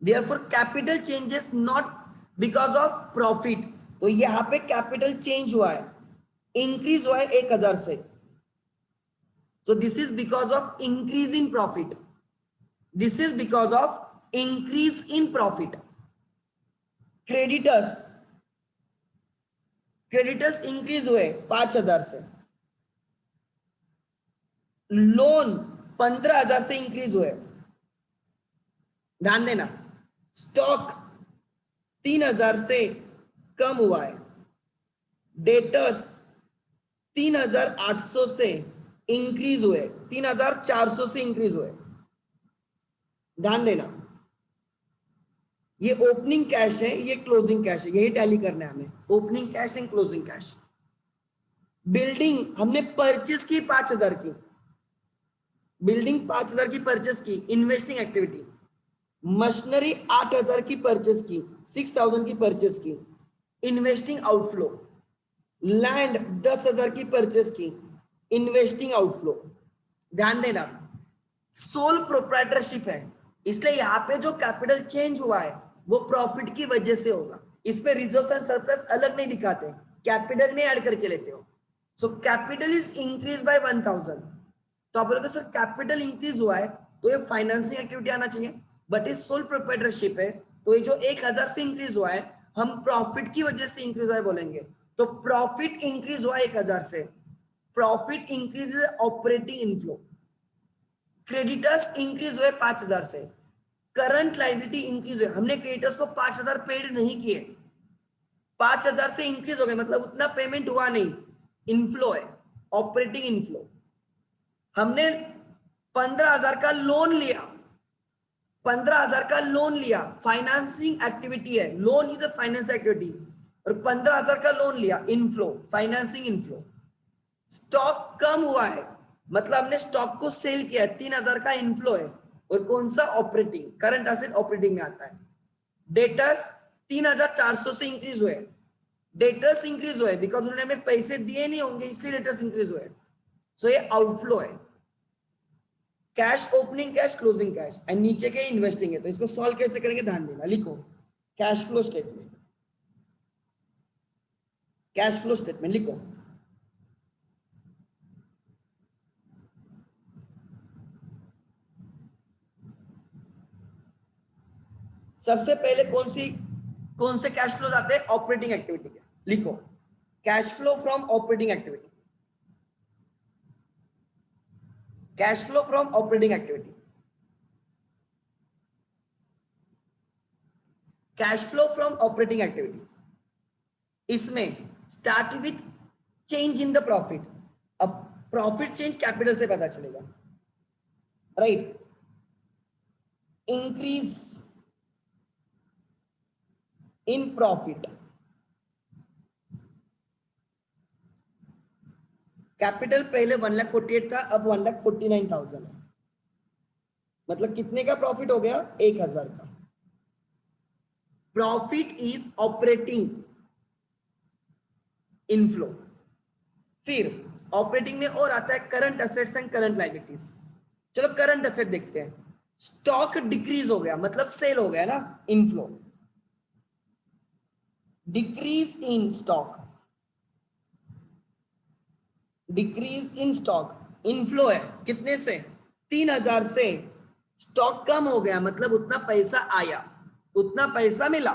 therefore capital changes not because of profit. तो यहां पे कैपिटल चेंज हुआ है, increase हुआ है 1000 से, so this is because of increase in profit, this is because of increase in profit। Creditors, creditors increase हुए 5000 से, लोन 15000 से इंक्रीज हुए, ध्यान देना। स्टॉक 3000 से कम हुआ है, डेटर्स 3800 से इंक्रीज हुए, 3400 से इंक्रीज हुए, ध्यान देना। ये ओपनिंग कैश है, ये क्लोजिंग कैश है, यही टैली करना है हमें, opening cash and closing cash. Building हमने परचेस की 5000 की, बिल्डिंग 5,000 की परचेस की, इन्वेस्टिंग एक्टिविटी। मशीनरी 8,000 की परचेस की, 6,000 की परचेस की, इन्वेस्टिंग आउटफ्लो। लैंड 10,000 की परचेस की, इन्वेस्टिंग आउटफ्लो। ध्यान देना, सोल प्रोप्राइटरशिप है, इसलिए यहाँ पे जो कैपिटल चेंज हुआ है वो प्रॉफिट की वजह से होगा। इसमें रिजर्व एंड सरप्लस अलग नहीं दिखाते, कैपिटल में ऐड करके लेते हो। So capital is increase by 1,000, तो आप बोलोगे सर कैपिटल इंक्रीज हुआ है तो ये फाइनेंसिंग एक्टिविटी आना चाहिए, बट ये सोल प्रोप्राइटरशिप है, तो ये जो 1,000 से इंक्रीज हुआ है हम प्रॉफिट की वजह से इंक्रीज हुआ है बोलेंगे। तो प्रॉफिट इंक्रीज हुआ 1,000 से, profit increase operating inflow. Creditors increase हुए 5,000 से, करंट लायबिलिटी इंक्रीज हुए, हमने क्रेडिटर्स को 5,000 पेड नहीं किए, 5,000 से इंक्रीज हो गए, मतलब उतना पेमेंट हुआ नहीं, इनफ्लो है, ऑपरेटिंग इनफ्लो। हमने 15,000 का लोन लिया, 15,000 का लोन लिया, फाइनेंसिंग एक्टिविटी है, loan is a finance activity, और 15,000 का लोन लिया, इनफ्लो, फाइनेंसिंग इनफ्लो। स्टॉक कम हुआ है, मतलब हमने स्टॉक को सेल किया, 3,000 का इनफ्लो है, और कौन सा, ऑपरेटिंग, करंट एसेट ऑपरेटिंग में आता है। डेटर्स 3,400 से इंक्रीज हुए, डेटर्स इंक्रीज हुए बिकॉज उन्होंने हमें पैसे दिए नहीं होंगे इसलिए डेटर्स इंक्रीज हुए, सो ये आउटफ्लो है। Cash opening cash, closing cash, and नीचे के इन्वेस्टिंग है, तो इसको सॉल्व कैसे करेंगे ध्यान देना, लिखो cash flow statement, cash flow statement लिखो। सबसे पहले कौन से कैश फ्लो आते हैं, ऑपरेटिंग एक्टिविटी के, लिखो cash flow from operating activity, cash flow from operating activity, cash flow from operating activity. इसमें start with change in the profit, अब प्रॉफिट चेंज कैपिटल से पता चलेगा, right. Increase in profit, capital पहले 1,48,000 था, अब 1,49,000 है, मतलब कितने का प्रॉफिट हो गया, 1,000 का। Profit is operating inflow. फिर ऑपरेटिंग में और आता है current assets and current liabilities. चलो करंट एसेट देखते हैं, स्टॉक डिक्रीज हो गया मतलब सेल हो गया ना, inflow. Decrease in stock, decrease in stock inflow है, कितने से, 3,000 से, स्टॉक कम हो गया मतलब उतना पैसा आया, उतना पैसा मिला।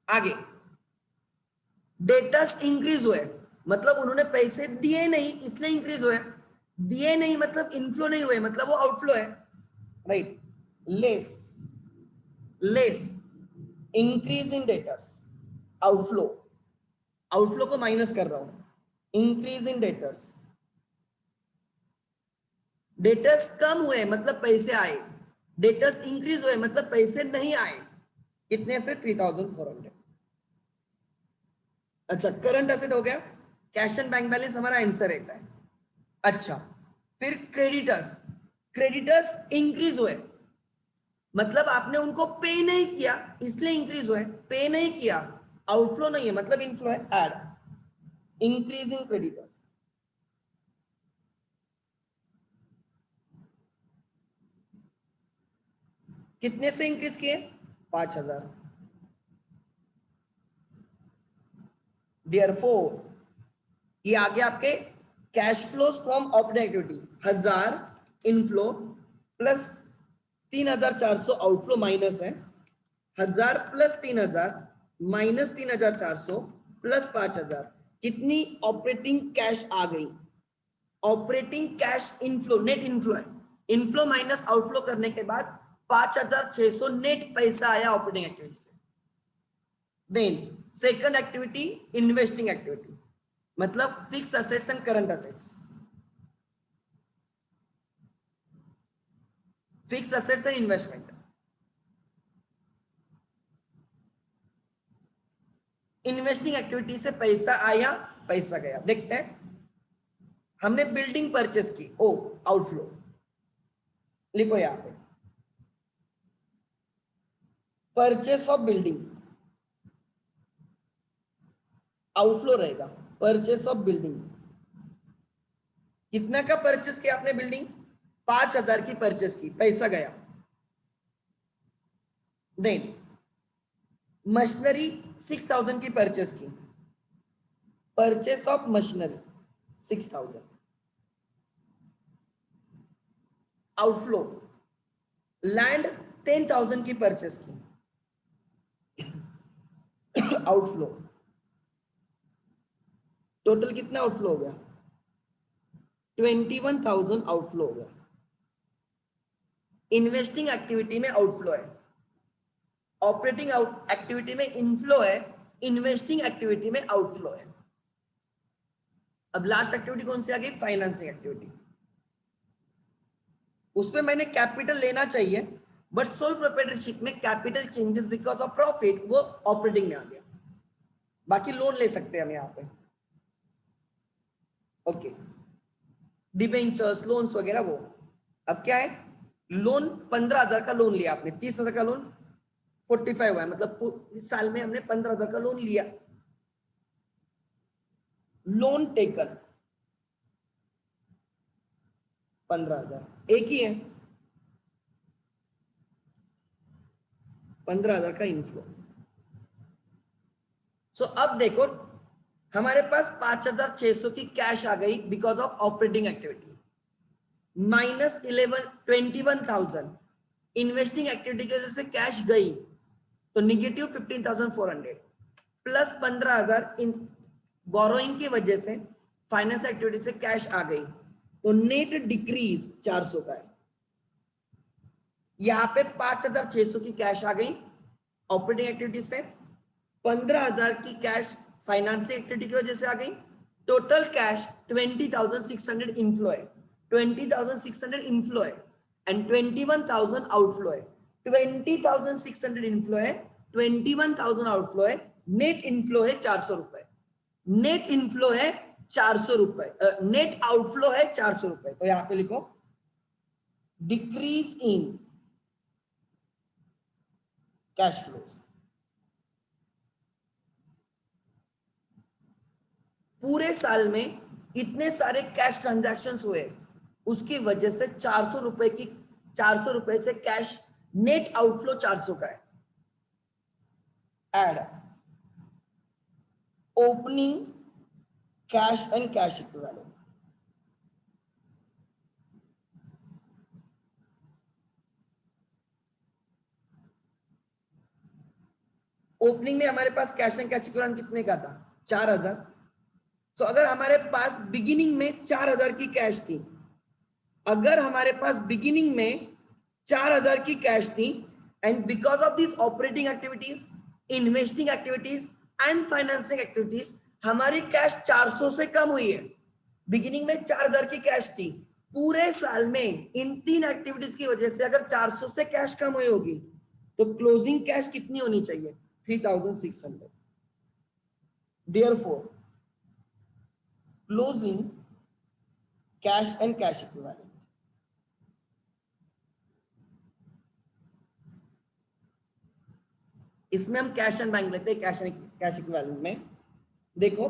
आगे डेटर्स इंक्रीज हुए, मतलब उन्होंने पैसे दिए नहीं इसलिए इंक्रीज हुए, दिए नहीं मतलब इनफ्लो नहीं हुए, मतलब वो आउटफ्लो है, right. Less, less increase in debtors, outflow, outflow को माइनस कर रहा हूं, इंक्रीज इन डेटर्स, डेटर्स कम हुए मतलब पैसे आए, डेटर्स इंक्रीज हुए मतलब पैसे नहीं आए, कितने से, 3,400। अच्छा करंट एसेट हो गया, कैश एंड बैंक बैलेंस हमारा आंसर रहता है। अच्छा फिर क्रेडिटर्स, क्रेडिटर्स इंक्रीज हुए मतलब आपने उनको पे नहीं किया इसलिए इंक्रीज हुए, पे नहीं किया, आउटफ्लो नहीं है मतलब इनफ्लो है, ऐड इंक्रीज इन क्रेडिटर्स। कितने से इंक्रीज किए, 5,000। Therefore, ये आगे आपके cash flows from operating activity, 1,000 inflow plus 3,400 outflow minus है, 1,000 प्लस 3,000 माइनस 3,400 प्लस 5,000, कितनी ऑपरेटिंग कैश आ गई, operating cash inflow, net inflow है, इनफ्लो माइनस आउटफ्लो करने के बाद 5,600 नेट पैसा आया ऑपरेटिंग एक्टिविटी से। Then second activity investing activity, मतलब fix assets and current assets, fix assets and investment. Investing activity से पैसा आया पैसा गया, देखते हैं। हमने बिल्डिंग परचेस की, ओ आउटफ्लो, लिखो यहां पे परचेस ऑफ बिल्डिंग आउटफ्लो रहेगा। परचेस ऑफ बिल्डिंग, कितना का परचेस किया आपने बिल्डिंग? 5,000 की परचेस की, पैसा गया। देन मशीनरी 6,000 की परचेस की, purchase of machinery 6,000 outflow. Land 10,000 की परचेस की, आउटफ्लो। टोटल कितना आउटफ्लो हो गया? 21,000 आउटफ्लो हो गया। इन्वेस्टिंग एक्टिविटी में आउटफ्लो है, ऑपरेटिंग एक्टिविटी में इनफ्लो है, इन्वेस्टिंग एक्टिविटी में आउटफ्लो है। अब लास्ट एक्टिविटी कौन सी आ गई? Financing activity. उसमें मैंने कैपिटल लेना चाहिए, बट सोल प्रोप्राइटरशिप में capital changes because of profit, वो ऑपरेटिंग में आ गया। बाकी लोन ले सकते हैं हम यहाँ पे। ओके, डिबेंचर्स, लोन्स वगैरह वो। अब क्या है? लोन 15,000 का लोन लिया आपने, 30,000 का लोन 45 हुआ है, मतलब इस साल में हमने 15,000 का लोन लिया। लोन टेकन 15,000, एक ही है। 15,000 का इनफ्लो। सो अब देखो हमारे पास 5,600 की कैश आ गई because of operating activity, minus 21,000 investing activity की वजह से कैश गई, तो निगेटिव 15,400 प्लस 15,000 इन बोरोइंग की वजह से फाइनेंस एक्टिविटी से कैश आ गई, तो नेट डिक्रीज 400 का है। यहां पे 5,600 की कैश आ गई ऑपरेटिंग एक्टिविटी से, 15,000 की कैश फाइनेंसिंग एक्टिविटी की वजह से आ गई। टोटल कैश 20,600 इनफ्लो है, 20,600 इनफ्लो है एंड 21,000 आउटफ्लो है। 20,600 इनफ्लो है, 21,000 आउटफ्लो है, नेट इनफ्लो है 400 रुपए। नेट इनफ्लो है 400 रुपए, नेट आउटफ्लो है 400 रुपए। तो यहां पे लिखो डिक्रीज इन कैश फ्लोज। पूरे साल में इतने सारे कैश ट्रांजैक्शंस हुए, उसकी वजह से 400 रुपए की, 400 रुपए से कैश नेट आउटफ्लो 400 का है। Add opening cash and cash equivalent. Opening में हमारे पास कैश एंड कैश इक्विवेलेंट कितने का था? 4,000। सो अगर हमारे पास बिगिनिंग में 4,000 की कैश थी, अगर हमारे पास बिगिनिंग में 4,000 की कैश थी and because of this operating activities, investing activities and financing activities हमारी कैश 400 से कम हुई है। बिगिनिंग में 4,000 की कैश थी, पूरे साल में इन तीन एक्टिविटीज की वजह से अगर 400 से कैश कम हुई होगी, तो क्लोजिंग कैश कितनी होनी चाहिए? 3,600। Therefore, closing cash and cash equivalent. इसमें हम कैश एंड बैंक लेते हैं, कैश एंड कैश इक्विवेलेंट में देखो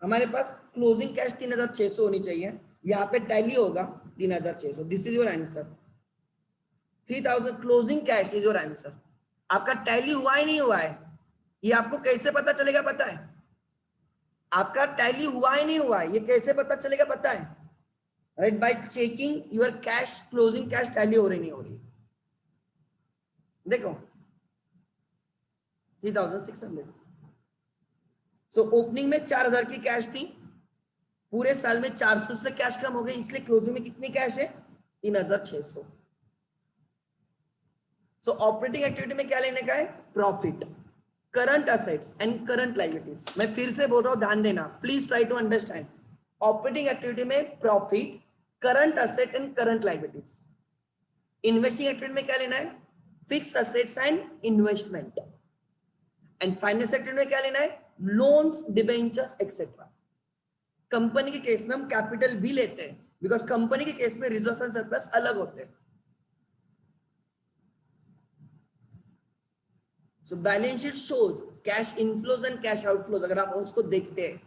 हमारे पास क्लोजिंग कैश 3,600 होनी चाहिए, यहाँ पे टैली होगा 3,600। This is your answer, 3,000 closing cash is your answer. आपका टैली हुआ ही नहीं हुआ है, ये आपको कैसे पता चलेगा पता है? आपका टैली हुआ ही नहीं हुआ है, ये कैसे पता चलेगा पता है? Right, bye checking your cash, closing cash tally हो रही नहीं हो रही। देखो 3,600। सो ओपनिंग में 4,000 की कैश थी, पूरे साल में 400 से कैश कम हो गई, इसलिए क्लोजिंग में कितनी कैश है? 3,600। सो ऑपरेटिंग एक्टिविटी में क्या लेने का है? Profit, current assets and current liabilities. मैं फिर से बोल रहा हूं, ध्यान देना, please try to understand. Operating activity में profit, current asset and current liabilities. Investing activity में क्या लेना है? Fix assets and investment. And finance activity में क्या लेना है? Loans, debentures etcetera. कंपनी के केस में हम कैपिटल भी लेते हैं, बिकॉज कंपनी के केस में रिजर्व एंड सरप्लस अलग होते हैं। So balance sheet shows cash inflows and cash outflows. अगर आप उसको देखते हैं,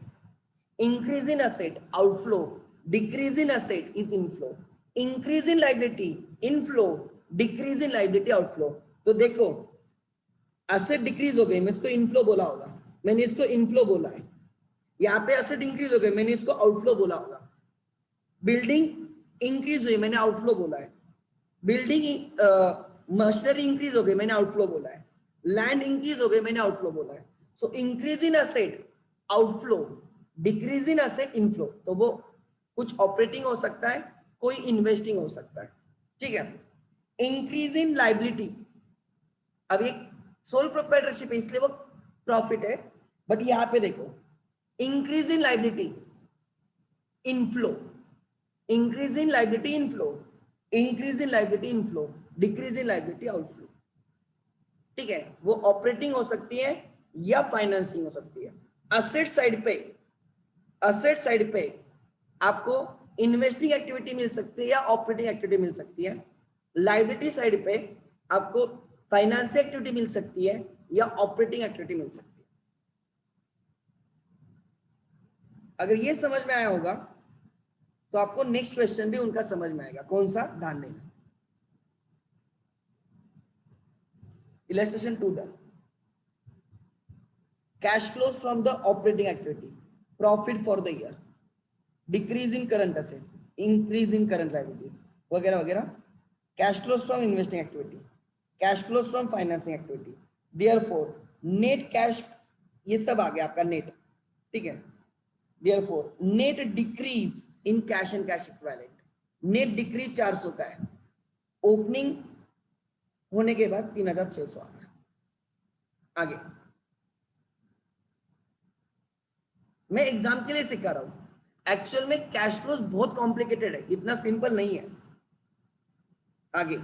increase in asset outflow, decrease in asset is inflow, increase in liability inflow, decrease in liability outflow। तो देखो एसेट डिक्रीज हो गई, मैं इसको इनफ्लो बोला होगा, मैंने इसको इनफ्लो बोला है। यहाँ पे एसेट इंक्रीज हो गए, मैंने इसको आउटफ्लो बोला होगा। बिल्डिंग इंक्रीज हुई, मैंने आउटफ्लो बोला है। बिल्डिंग मशीनरी इंक्रीज हो गई, मैंने आउटफ्लो बोला है। लैंड इंक्रीज हो गई, मैंने आउटफ्लो बोला है। सो increase in asset outflow, decrease in asset inflow. तो वो कुछ ऑपरेटिंग हो सकता है, कोई इन्वेस्टिंग हो सकता है, ठीक है। इंक्रीज इन लाइबिलिटी, अब ये सोल प्रोप्राइटरशिप है इसलिए वो प्रॉफिट है, बट यहां पे देखो increase in liability inflow, increase in liability inflow, increase in liability inflow, decrease in liability outflow, ठीक है। वो ऑपरेटिंग हो सकती है या फाइनेंसिंग हो सकती है। असेट साइड पे, असेट साइड पे आपको इन्वेस्टिंग एक्टिविटी मिल सकती है या ऑपरेटिंग एक्टिविटी मिल सकती है। लायबिलिटी साइड पे आपको फाइनेंशियल एक्टिविटी मिल सकती है या ऑपरेटिंग एक्टिविटी मिल सकती है। अगर ये समझ में आया होगा तो आपको नेक्स्ट क्वेश्चन भी उनका समझ में आएगा। कौन सा, ध्यान देना। Illustration 2 done. Cash flows from the operating activity, profit for the year, decrease in current asset, increase in current liabilities वगैरह वगैरह। Cash flows from investing activity, cash flows from financing activity. Therefore net cash, ये सब आ गया आपका net, ठीक है। Therefore net decrease in cash and cash equivalent, net decrease 400 का है, ओपनिंग होने के बाद 3600 आ गया। आगे मैं एग्जाम के लिए सिखा रहा हूं, एक्चुअल में कैश फ्लोज बहुत कॉम्प्लिकेटेड है, इतना सिंपल नहीं है। आगे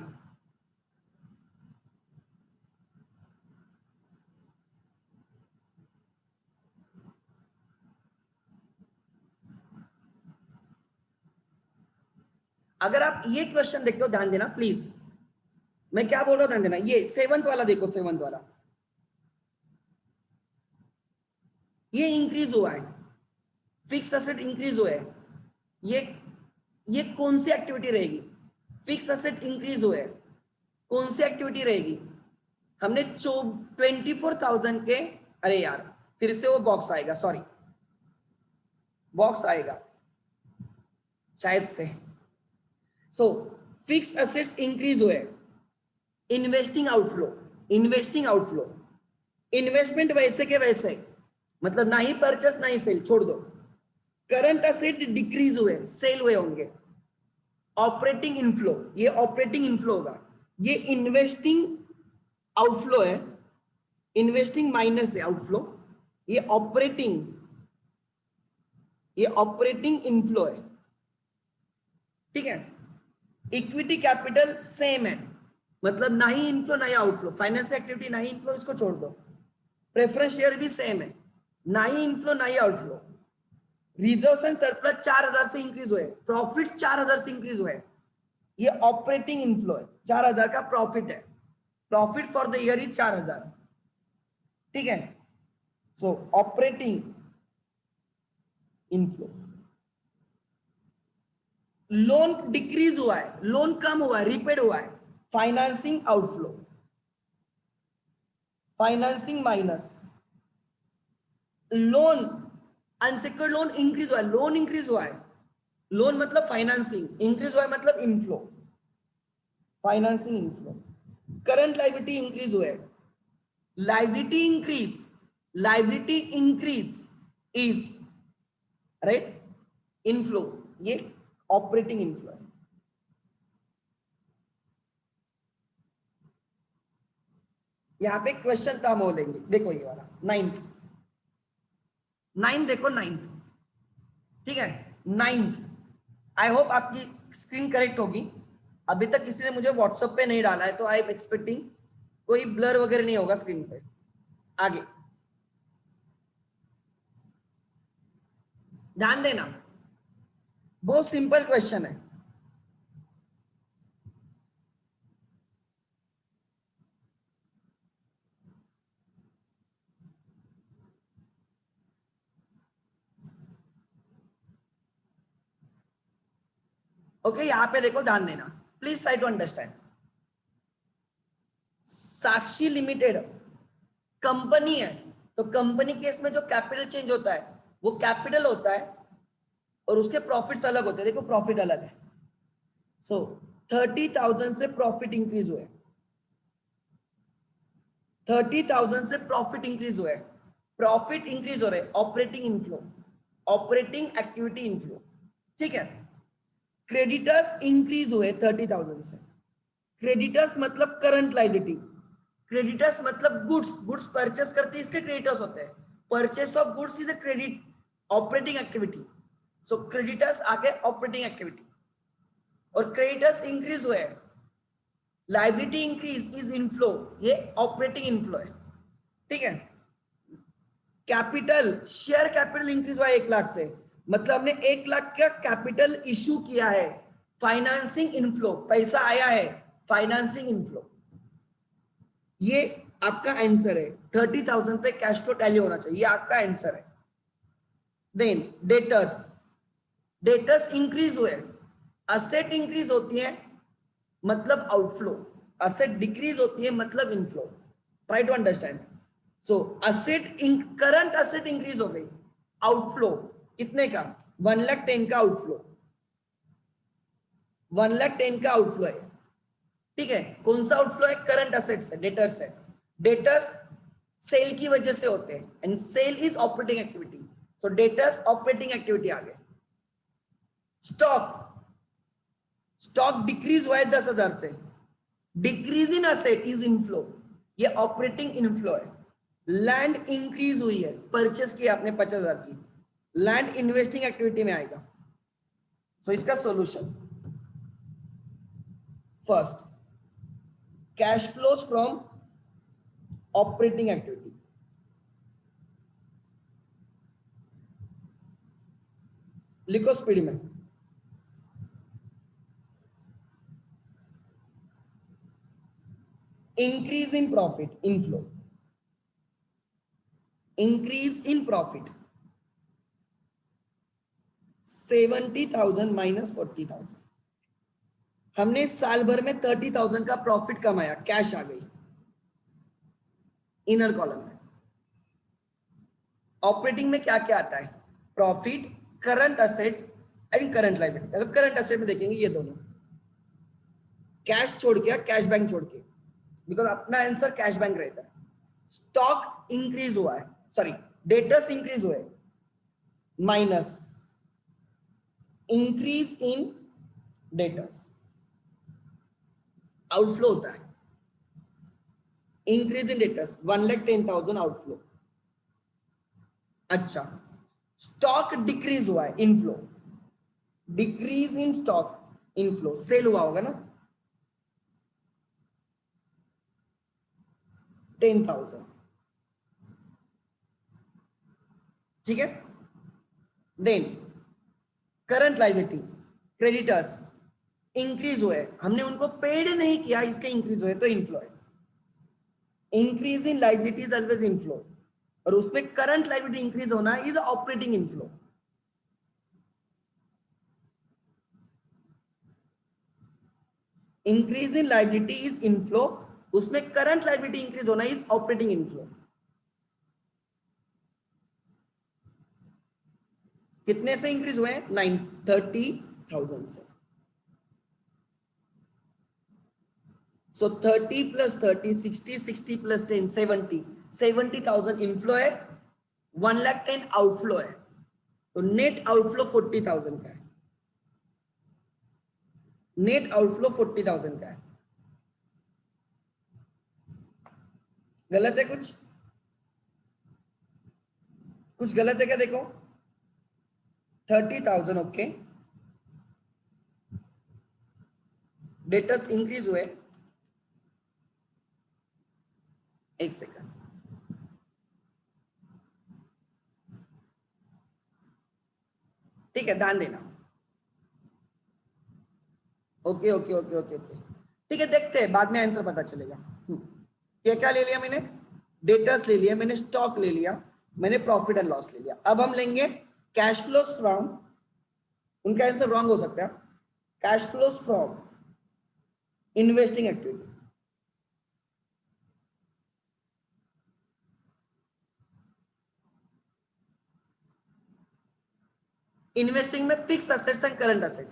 अगर आप ये क्वेश्चन देखते हो, ध्यान देना प्लीज, मैं क्या बोल रहा हूं ध्यान देना। ये 7th वाला देखो, 7th वाला, ये इंक्रीज हुआ है, फिक्स एसेट इंक्रीज हुआ है। ये कौन सी एक्टिविटी रहेगी? फिक्स एसेट इंक्रीज हुआ है, कौन सी एक्टिविटी रहेगी? हमने 24,000 के, अरे यार फिर से वो बॉक्स आएगा, सॉरी बॉक्स आएगा शायद से। सो फिक्स एसेट्स इंक्रीज हुए, investing outflow, investing outflow, investment वैसे के वैसे, मतलब ना ही परचेस ना ही सेल, छोड़ दो। करंट एसेट डिक्रीज हुए, सेल हुए होंगे। ऑपरेटिंग इनफ्लो, ये ऑपरेटिंग इनफ्लो होगा। ये इन्वेस्टिंग आउटफ्लो है, इन्वेस्टिंग माइनस है आउटफ्लो। ये ऑपरेटिंग इनफ्लो है, ठीक है। इक्विटी कैपिटल सेम है, मतलब ना ही इनफ्लो ना ही आउटफ्लो। फाइनेंस एक्टिविटी ना ही इनफ्लो, इसको छोड़ दो। प्रेफरेंस शेयर भी सेम है, ना ही इनफ्लो ना ही आउटफ्लो। रिजर्व एंड सरप्लस 4000 से इंक्रीज हुए, प्रॉफिट 4000 से इंक्रीज हुए, ये ऑपरेटिंग इनफ्लो है। 4000 का प्रॉफिट है, profit for the year is 4000, ठीक है। सो ऑपरेटिंग इनफ्लो। लोन डिक्रीज हुआ है, लोन कम हुआ है, रिपेड हुआ है, financing outflow. Financing minus loan, unsecured loan increase हुआ है, लोन इंक्रीज हुआ है, लोन मतलब फाइनेंसिंग, इंक्रीज हुआ है मतलब inflow, financing inflow. Current liability increase हुआ है, liability increase is right inflow, ये ऑपरेटिंग इनफ्लो है। यहां पे क्वेश्चन काम हो लेंगे, देखो ये वाला 9th देखो 9th, ठीक है। 9th आई होप आपकी स्क्रीन करेक्ट होगी। अभी तक किसी ने मुझे व्हाट्सएप पे नहीं डाला है, तो आई एम एक्सपेक्टिंग कोई ब्लर वगैरह नहीं होगा स्क्रीन पे। आगे ध्यान देना, बहुत सिंपल क्वेश्चन है। ओके यहाँ पे देखो, ध्यान देना, please try to understand. Sakshi limited company है, तो कंपनी केस में जो कैपिटल चेंज होता है वो कैपिटल होता है और उसके प्रॉफिट्स अलग होते हैं। देखो प्रॉफिट अलग है। सो 30,000 से प्रॉफिट इंक्रीज हुए, 30,000 से प्रॉफिट इंक्रीज हुए, प्रॉफिट इंक्रीज हो रहे, operating inflow, operating activity inflow, ठीक है। क्रेडिटर्स इंक्रीज हुए 30,000 से, क्रेडिटर्स मतलब करंट लायबिलिटी, क्रेडिटर्स मतलब गुड्स, गुड्स परचेस करते हैं इसके क्रेडिटर्स होते हैं, purchase of goods is a credit operating activity, so creditors आगे ऑपरेटिंग एक्टिविटी, और क्रेडिटर्स इंक्रीज हुए, लायबिलिटी इंक्रीज इज इनफ्लो, ये ऑपरेटिंग इनफ्लो है, ठीक है। कैपिटल, शेयर कैपिटल इंक्रीज हुआ 1 लाख से, मतलब हमने 1 लाख का कैपिटल इशू किया है, फाइनेंसिंग इनफ्लो, पैसा आया है, फाइनेंसिंग इनफ्लो, ये आपका आंसर है। 30,000 पे कैश फ्लो टैली होना चाहिए, ये आपका आंसर है। देन डेटर्स, डेटर्स इंक्रीज हुए, असेट इंक्रीज होती है मतलब आउटफ्लो, असेट डिक्रीज होती है मतलब inflow, try to understand. So asset, current asset increase हो गई, आउटफ्लो कितने का, 1,10,000 का आउटफ्लो, 1,10,000 का आउटफ्लो है, ठीक है। कौन सा आउटफ्लो है, करंट असेट्स है, डेटर्स है, डेटर्स सेल की वजह से होते हैं and sale is operating activity, so debtors operating activity आ गए। स्टॉक, स्टॉक डिक्रीज हुआ है 10,000 से, decrease in asset is inflow, ये ऑपरेटिंग इनफ्लो है। लैंड इंक्रीज हुई है, परचेस किया आपने 50,000 की, लैंड इन्वेस्टिंग एक्टिविटी में आएगा। सो इसका solution, first cash flows from operating activity, लिखो स्पीड में, increase in profit inflow, increase in profit 70,000 minus 40,000, हमने साल भर में 30,000 का प्रॉफिट कमाया, कैश आ गई इनर कॉलम में। ऑपरेटिंग में क्या क्या आता है, profit, current assets and current liability. अगर करंट असेट में देखेंगे ये दोनों, कैश छोड़ के, कैश बैंक छोड़ के, बिकॉज अपना आंसर कैश बैंक रहता है। स्टॉक इंक्रीज हुआ है, सॉरी डेटर्स इंक्रीज हुए, minus increase in debtors, outflow होता है, इंक्रीज इन डेटर्स 1,10,000 आउटफ्लो। अच्छा, स्टॉक डिक्रीज हुआ है, inflow, decrease in stock inflow, sale हुआ होगा ना 10,000, ठीक है। Then current liability, creditors increase हुए, हमने उनको पेड नहीं किया इसके इंक्रीज हुए, तो इनफ्लो है। Increase in liability is always inflow, और उसमें करंट लायबिलिटी इंक्रीज होना is operating inflow. Increase in liability is inflow, उसमें करंट लायबिलिटी इंक्रीज होना इज ऑपरेटिंग इनफ्लो। कितने से इंक्रीज हुए, 30,000 से। सो 30 प्लस 30 60, 60 प्लस 10 70, 70,000 इनफ्लो है, 1,10,000 आउटफ्लो है, तो नेट आउटफ्लो 40,000 का है, नेट आउटफ्लो 40,000 का है। गलत है कुछ, कुछ गलत है क्या, देखो 30,000 ओके, डेटर्स इंक्रीज हुए, एक सेकंड, ठीक है, ध्यान देना, okay okay okay okay okay, ठीक है, देखते हैं बाद में आंसर पता चलेगा। क्या क्या ले लिया मैंने, डेटर्स ले लिया मैंने, स्टॉक ले लिया मैंने, प्रॉफिट एंड लॉस ले लिया। अब हम लेंगे कैश फ्लोज फ्रॉम, उनका आंसर रॉन्ग हो सकता है, cash flows from investing activity. Investing में fix assets and current asset,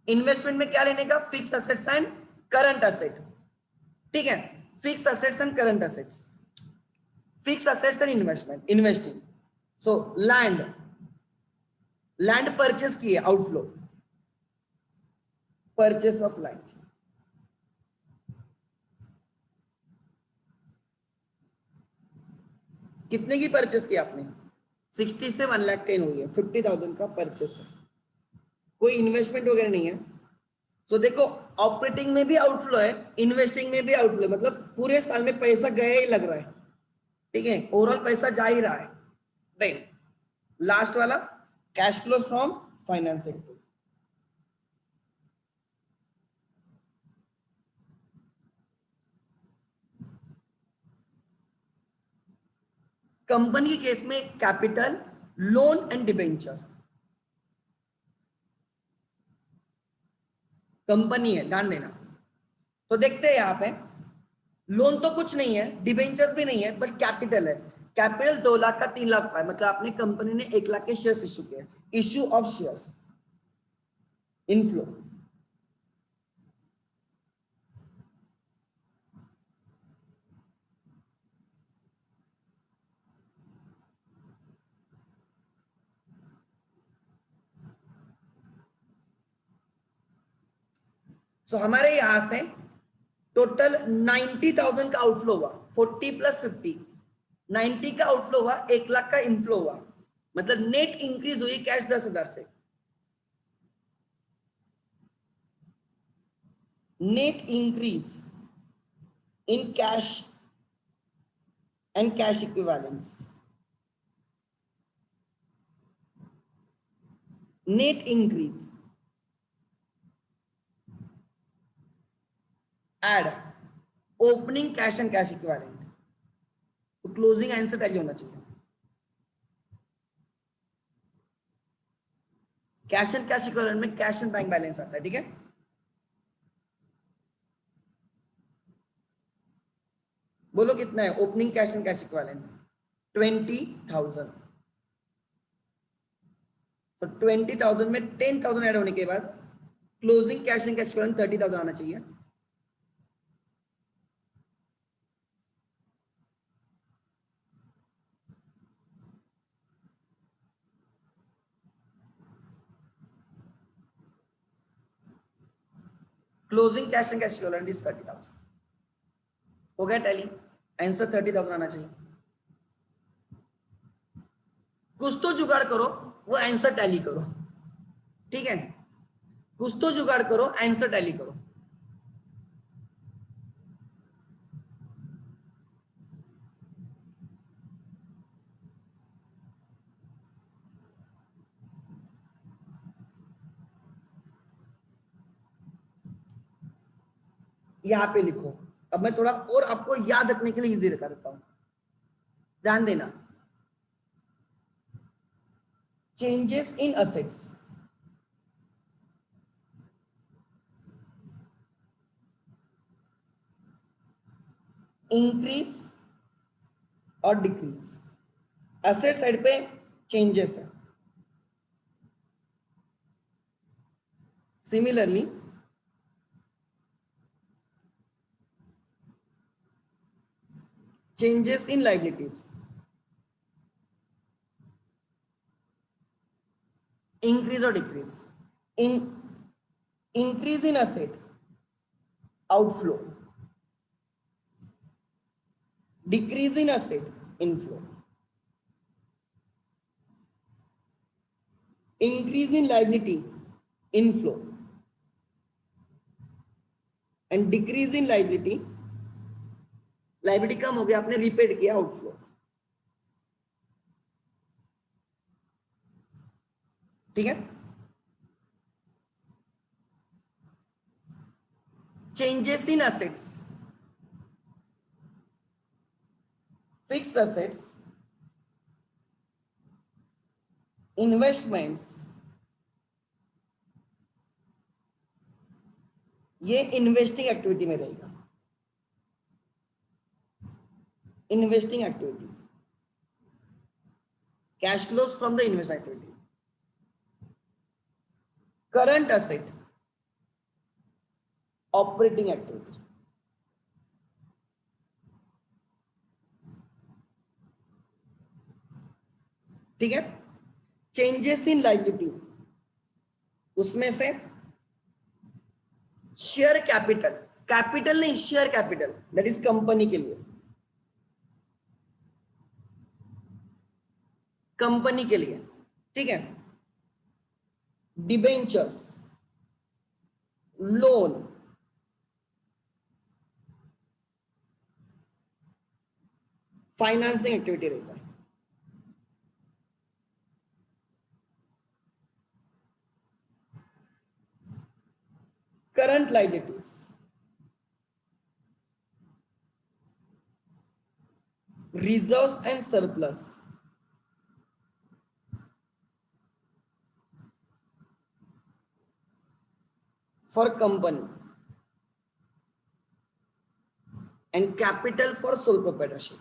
investment में क्या लेने का, fix assets and current asset, ठीक है, fix assets and current assets, fix assets and investment, investing. So land, land purchase किए, outflow, purchase of land. कितने की परचेस की आपने, 60 से 1,10,000 हुई है, 50,000 का परचेस है, कोई इन्वेस्टमेंट वगैरह नहीं है. सो देखो ऑपरेटिंग में भी आउटफ्लो है, इन्वेस्टिंग में भी आउटफ्लो है, मतलब पूरे साल में पैसा गया ही लग रहा है, ठीक है, ओवरऑल पैसा जा ही रहा है. देन लास्ट वाला cash flow from financing. Company के केस में capital, loan and debenture. Company है, ध्यान देना. तो देखते हैं यहाँ पे, लोन तो कुछ नहीं है, डिबेंचर्स भी नहीं है, बट कैपिटल है. कैपिटल 2 लाख का 3 लाख का है, मतलब आपने कंपनी ने 1 लाख के शेयर्स इश्यू किए, इश्यू ऑफ शेयर्स, इनफ्लो. सो हमारे यहां से टोटल 90,000 का आउटफ्लो हुआ, 40 + 50, 90 का आउटफ्लो हुआ, 1 लाख का इनफ्लो हुआ, मतलब नेट इंक्रीज हुई कैश 10,000 से. Net increase in cash and cash equivalents. Net increase, add opening cash and cash equivalent. तो क्लोजिंग आंसर टैली होना चाहिए. कैश एंड कैश इक्विवेलेंट में कैश एंड बैंक बैलेंस आता है, ठीक है. बोलो कितना है opening cash and cash equivalent, 20,000. तो 20,000 में 10,000 ऐड होने के बाद closing cash and cash equivalent 30,000 आना चाहिए. Closing cash and cash equivalent is 30,000. हो गया टैली, आंसर 30,000 आना चाहिए. कुछ तो जुगाड़ करो, वो आंसर टैली करो, ठीक है, कुछ तो जुगाड़ करो, आंसर टैली करो. यहां पे लिखो. अब मैं थोड़ा और आपको याद रखने के लिए इजी रखा देता हूं, ध्यान देना. चेंजेस इन असेट्स, इंक्रीज और डिक्रीज. एसेट साइड पे चेंजेस है. Similarly changes in liabilities, increase और decrease. In increase in asset, outflow, decrease in asset, inflow. Increase in liability, inflow, and decrease in liability, liability कम हो गया, आपने repaid किया, outflow. ठीक है. Changes in assets, fixed assets, investments, ये investing activity में रहेगा, investing activity, cash flows from the invest activity. Current asset, operating activity. ठीक है. चेंजेस इन लायबिलिटी, उसमें से शेयर कैपिटल, कैपिटल नहीं share capital, that is company के लिए, कंपनी के लिए. ठीक है. डिबेंचर्स, लोन, फाइनेंसिंग एक्टिविटी रहता है. Current liabilities, reserves and surplus, for company and capital for sole proprietorship.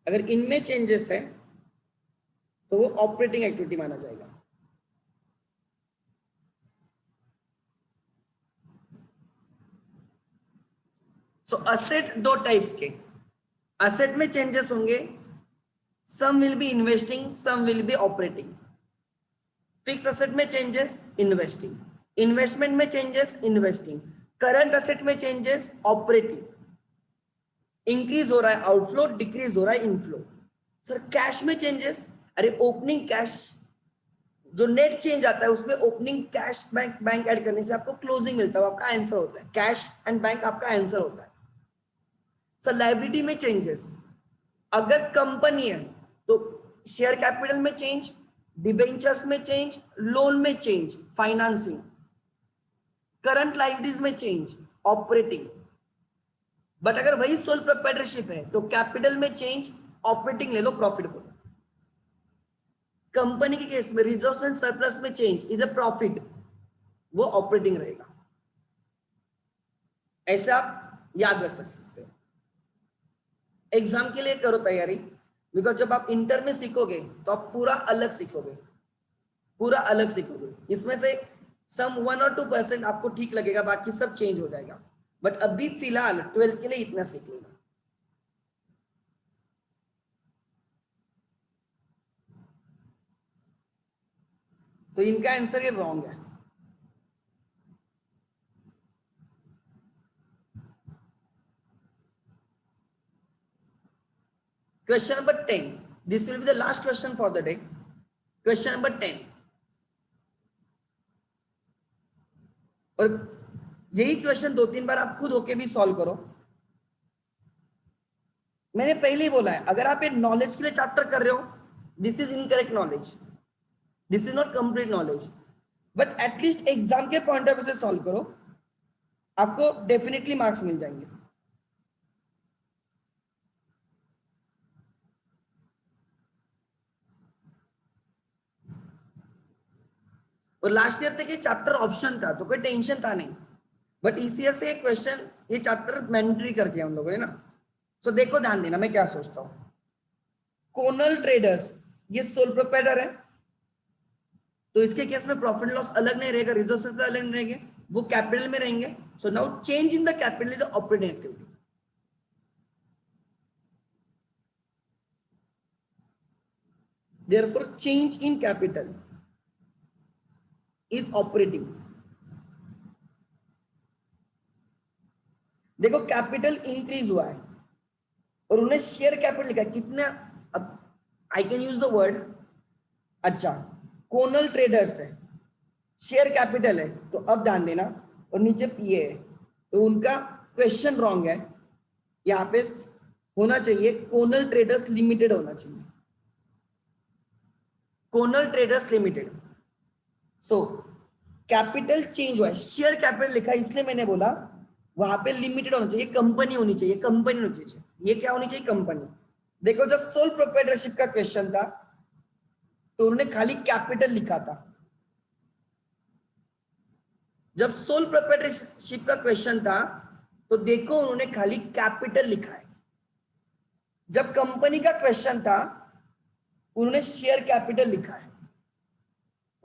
अगर इनमें चेंजेस है तो वो ऑपरेटिंग एक्टिविटी माना जाएगा. सो असेट दो टाइप्स के, असेट में चेंजेस होंगे, some will be investing, some will be operating. Fix asset में चेंजेस, इन्वेस्टिंग. इन्वेस्टमेंट में चेंजेस, इन्वेस्टिंग. करंट असेट में चेंजेस, ऑपरेटिंग. इंक्रीज हो रहा है आउटफ्लो, डिक्रीज हो रहा है इनफ्लो. सर कैश में चेंजेस, अरे ओपनिंग कैश जो नेट चेंज आता है उसमें ओपनिंग कैश बैंक ऐड करने से आपको क्लोजिंग मिलता है, आपका आंसर होता है. कैश एंड बैंक आपका आंसर होता है. सर लायबिलिटी में चेंजेस, अगर कंपनी है तो शेयर कैपिटल में चेंज, डिबेंचर्स में चेंज, लोन में चेंज, फाइनेंसिंग. करंट लायबिलिटीज में चेंज, ऑपरेटिंग. बट अगर वही सोल प्रोप्राइटरशिप है तो कैपिटल में चेंज, ऑपरेटिंग ले लो, प्रॉफिट बोलो. कंपनी के केस में रिजर्व्स एंड सरप्लस में चेंज इज अ प्रॉफिट, वो ऑपरेटिंग रहेगा. ऐसे आप याद रख सकते हो. एग्जाम के लिए करो तैयारी, बिकॉज जब आप इंटर में सीखोगे तो आप पूरा अलग सीखोगे, पूरा अलग सीखोगे. इसमें से सम 1 और 2% आपको ठीक लगेगा, बाकी सब चेंज हो जाएगा. बट अभी फिलहाल 12th के लिए इतना सीख लेना. तो इनका आंसर ये रॉन्ग है. Question number 10. This will be the last question for the day. Question number 10. और यही क्वेश्चन 2-3 बार आप खुद होके भी सॉल्व करो. मैंने पहले ही बोला है, अगर आप ये नॉलेज के लिए चैप्टर कर रहे हो, this is incorrect knowledge, this is not complete knowledge. But at least exam के पॉइंट ऑफ व्यू से सॉल्व करो, आपको डेफिनेटली मार्क्स मिल जाएंगे. और लास्ट ईयर तक ये चैप्टर ऑप्शन था तो कोई टेंशन था नहीं, बट इस ईयर से एक क्वेश्चन ये चैप्टर मैंडेटरी कर दिया हम लोगों ने ना. सो देखो ध्यान देना मैं क्या सोचता हूं. कोनल ट्रेडर्स ये सोल प्रोप्राइटर है, तो इसके केस में प्रॉफिट लॉस अलग नहीं रहेगा, रिजर्व सर्प्लस अलग नहीं रहेंगे, वो कैपिटल में रहेंगे. So now change in the capital is the operating activity. Therefore change in capital is operating. देखो कैपिटल इंक्रीज हुआ है और उन्हें शेयर कैपिटल लिखा है कितना. अब I can use the word, अच्छा कोनल ट्रेडर्स है, शेयर कैपिटल है, तो अब ध्यान देना. और नीचे पीए है, तो उनका क्वेश्चन रॉन्ग है. यहाँ पे होना चाहिए कोनल ट्रेडर्स लिमिटेड होना चाहिए, Konal traders limited. So capital change हुआ है, शेयर कैपिटल लिखा है, इसलिए मैंने बोला वहां पे लिमिटेड होना चाहिए, कंपनी होनी चाहिए, कंपनी होनी चाहिए, ये क्या होनी चाहिए, कंपनी। देखो जब सोल प्रोप्राइटरशिप का क्वेश्चन था तो उन्होंने खाली कैपिटल लिखा था। जब सोल प्रोप्राइटरशिप का क्वेश्चन था तो देखो उन्होंने खाली कैपिटल लिखा है। जब कंपनी का क्वेश्चन था उन्होंने शेयर कैपिटल लिखा है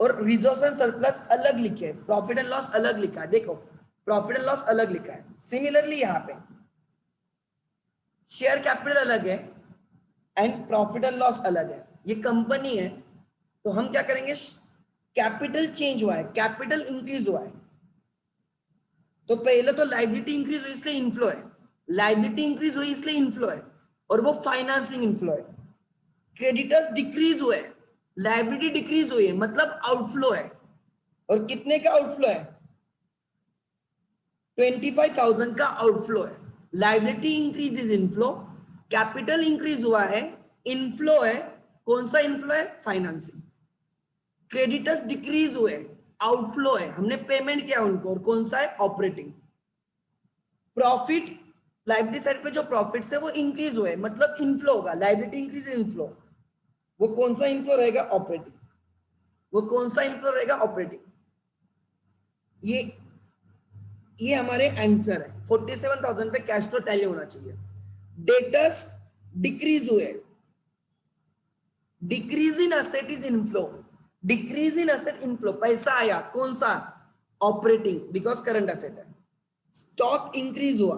और रिजर्व्स एंड सरप्लस अलग लिखे, प्रॉफिट एंड लॉस अलग लिखा है। देखो प्रॉफिट एंड लॉस अलग लिखा है। सिमिलरली यहाँ पे शेयर कैपिटल अलग है एंड प्रॉफिट एंड लॉस अलग है। ये कंपनी है तो हम क्या करेंगे, कैपिटल चेंज हुआ है, कैपिटल इंक्रीज हुआ है। तो पहले तो लाइबिलिटी इंक्रीज हुई इसलिए इनफ्लो है, लाइबिलिटी इंक्रीज हुई इसलिए इनफ्लो है, और वो फाइनेंसिंग इनफ्लो है। क्रेडिटर्स डिक्रीज हुए, लाइबिलिटी डिक्रीज हुई है, मतलब आउटफ्लो है। और कितने का आउटफ्लो है, 25,000 का आउटफ्लो है। Liability increase is inflow, capital increase हुआ है, इनफ्लो है। कौन सा इनफ्लो है, फाइनेंसिंग। क्रेडिटर्स डिक्रीज हुए, आउटफ्लो है, हमने पेमेंट किया उनको, और कौन सा है, ऑपरेटिंग। प्रॉफिट, लाइबिलिटी साइड पे जो प्रॉफिट है वो इंक्रीज हुए, मतलब इनफ्लो होगा, लाइबिलिटी इंक्रीज इनफ्लो। वो कौन सा इनफ्लो रहेगा, ऑपरेटिंग। वो कौन सा इनफ्लो रहेगा, ऑपरेटिंग। ये हमारे आंसर है। 47,000 पे कैश फ्लो टैली होना चाहिए। डेटर्स डिक्रीज हुए, decrease in asset is inflow, decrease in asset inflow, पैसा आया, कौन सा, ऑपरेटिंग, बिकॉज करंट असेट है। स्टॉक इंक्रीज हुआ,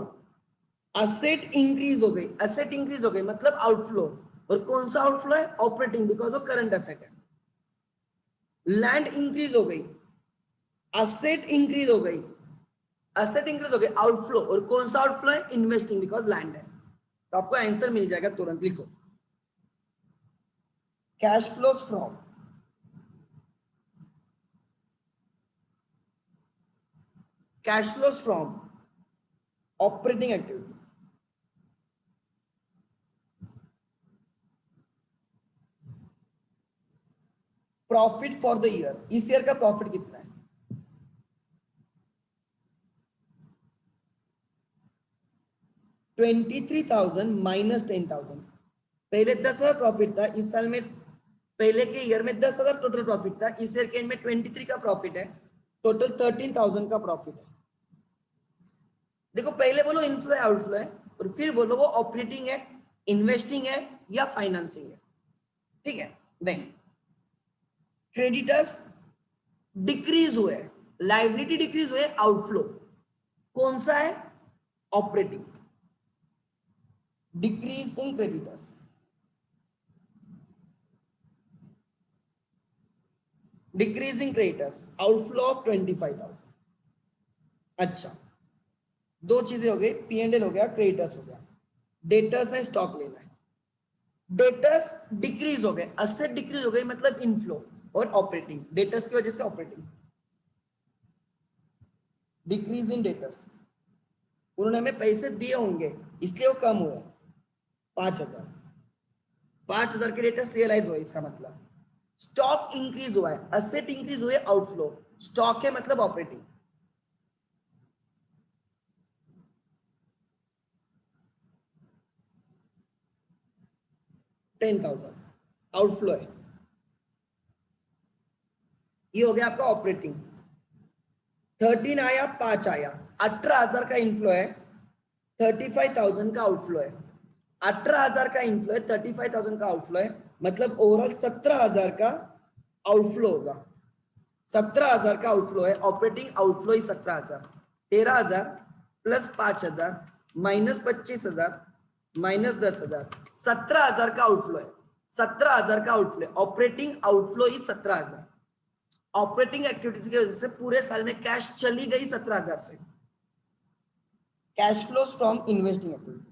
असेट इंक्रीज हो गई, असेट इंक्रीज हो गई मतलब आउटफ्लो, और कौन सा आउटफ्लो है, operating, because of current asset है। लैंड इंक्रीज हो गई, असेट इंक्रीज हो गई, असेट इंक्रीज हो गई, आउटफ्लो, और कौन सा आउटफ्लो है, इन्वेस्टिंग, बिकॉज लैंड है। तो आपको आंसर मिल जाएगा तुरंत, लिखो cash flows from, cash flows from operating activity. Profit for the year, इस ईयर का प्रॉफिट कितना है, 23,000 माइनस 10,000। पहले 10,000 प्रॉफिट था, इस साल में, पहले के ईयर में 10,000 टोटल प्रॉफिट था, इस ईयर के एंड में 23 का प्रॉफिट है, टोटल 13,000 का प्रॉफिट है। देखो पहले बोलो इनफ्लो है, आउटफ्लो है, और फिर बोलो वो ऑपरेटिंग है, इन्वेस्टिंग है, या फाइनेंसिंग है। ठीक है, देन क्रेडिटर्स डिक्रीज हुए, लाइबिलिटी डिक्रीज हुए, आउटफ्लो, कौन सा है, operating. Decrease in creditors, decreasing creditors, outflow of 25,000। अच्छा, दो चीजें हो गई, पी एंड एल हो गया, क्रेडिटर्स हो गया। डेटर्स है, स्टॉक लेना है। डेटर्स डिक्रीज हो गए, असेट डिक्रीज हो गई, मतलब इनफ्लो, और ऑपरेटिंग, डेटर्स की वजह से ऑपरेटिंग। डिक्रीज इन डेटर्स, उन्होंने हमें पैसे दिए होंगे इसलिए वो कम हुए, 5,000। 5,000 के डेटर्स रियलाइज हुए, इसका मतलब स्टॉक इंक्रीज हुआ है, असेट इंक्रीज हुए, आउटफ्लो, स्टॉक है मतलब ऑपरेटिंग। 10,000 आउटफ्लो है, ये हो गया आपका ऑपरेटिंग। 13 आया, 5 आया, 18,000 का इनफ्लो है, 35,000 का आउटफ्लो है। 18,000 का इनफ्लो है, 35,000 का आउटफ्लो है, मतलब ओवरऑल 17,000 का आउटफ्लो होगा। 17,000 का आउटफ्लो है, ऑपरेटिंग आउटफ्लो ही 17,000। 13,000 प्लस 5,000 माइनस 25,000 माइनस 10,000, 17,000 का आउटफ्लो है। 17,000 का आउटफ्लो, ऑपरेटिंग आउटफ्लो ही 17,000। ऑपरेटिंग एक्टिविटीज की वजह से पूरे साल में कैश चली गई 17,000 से। Cash flows from investing activity,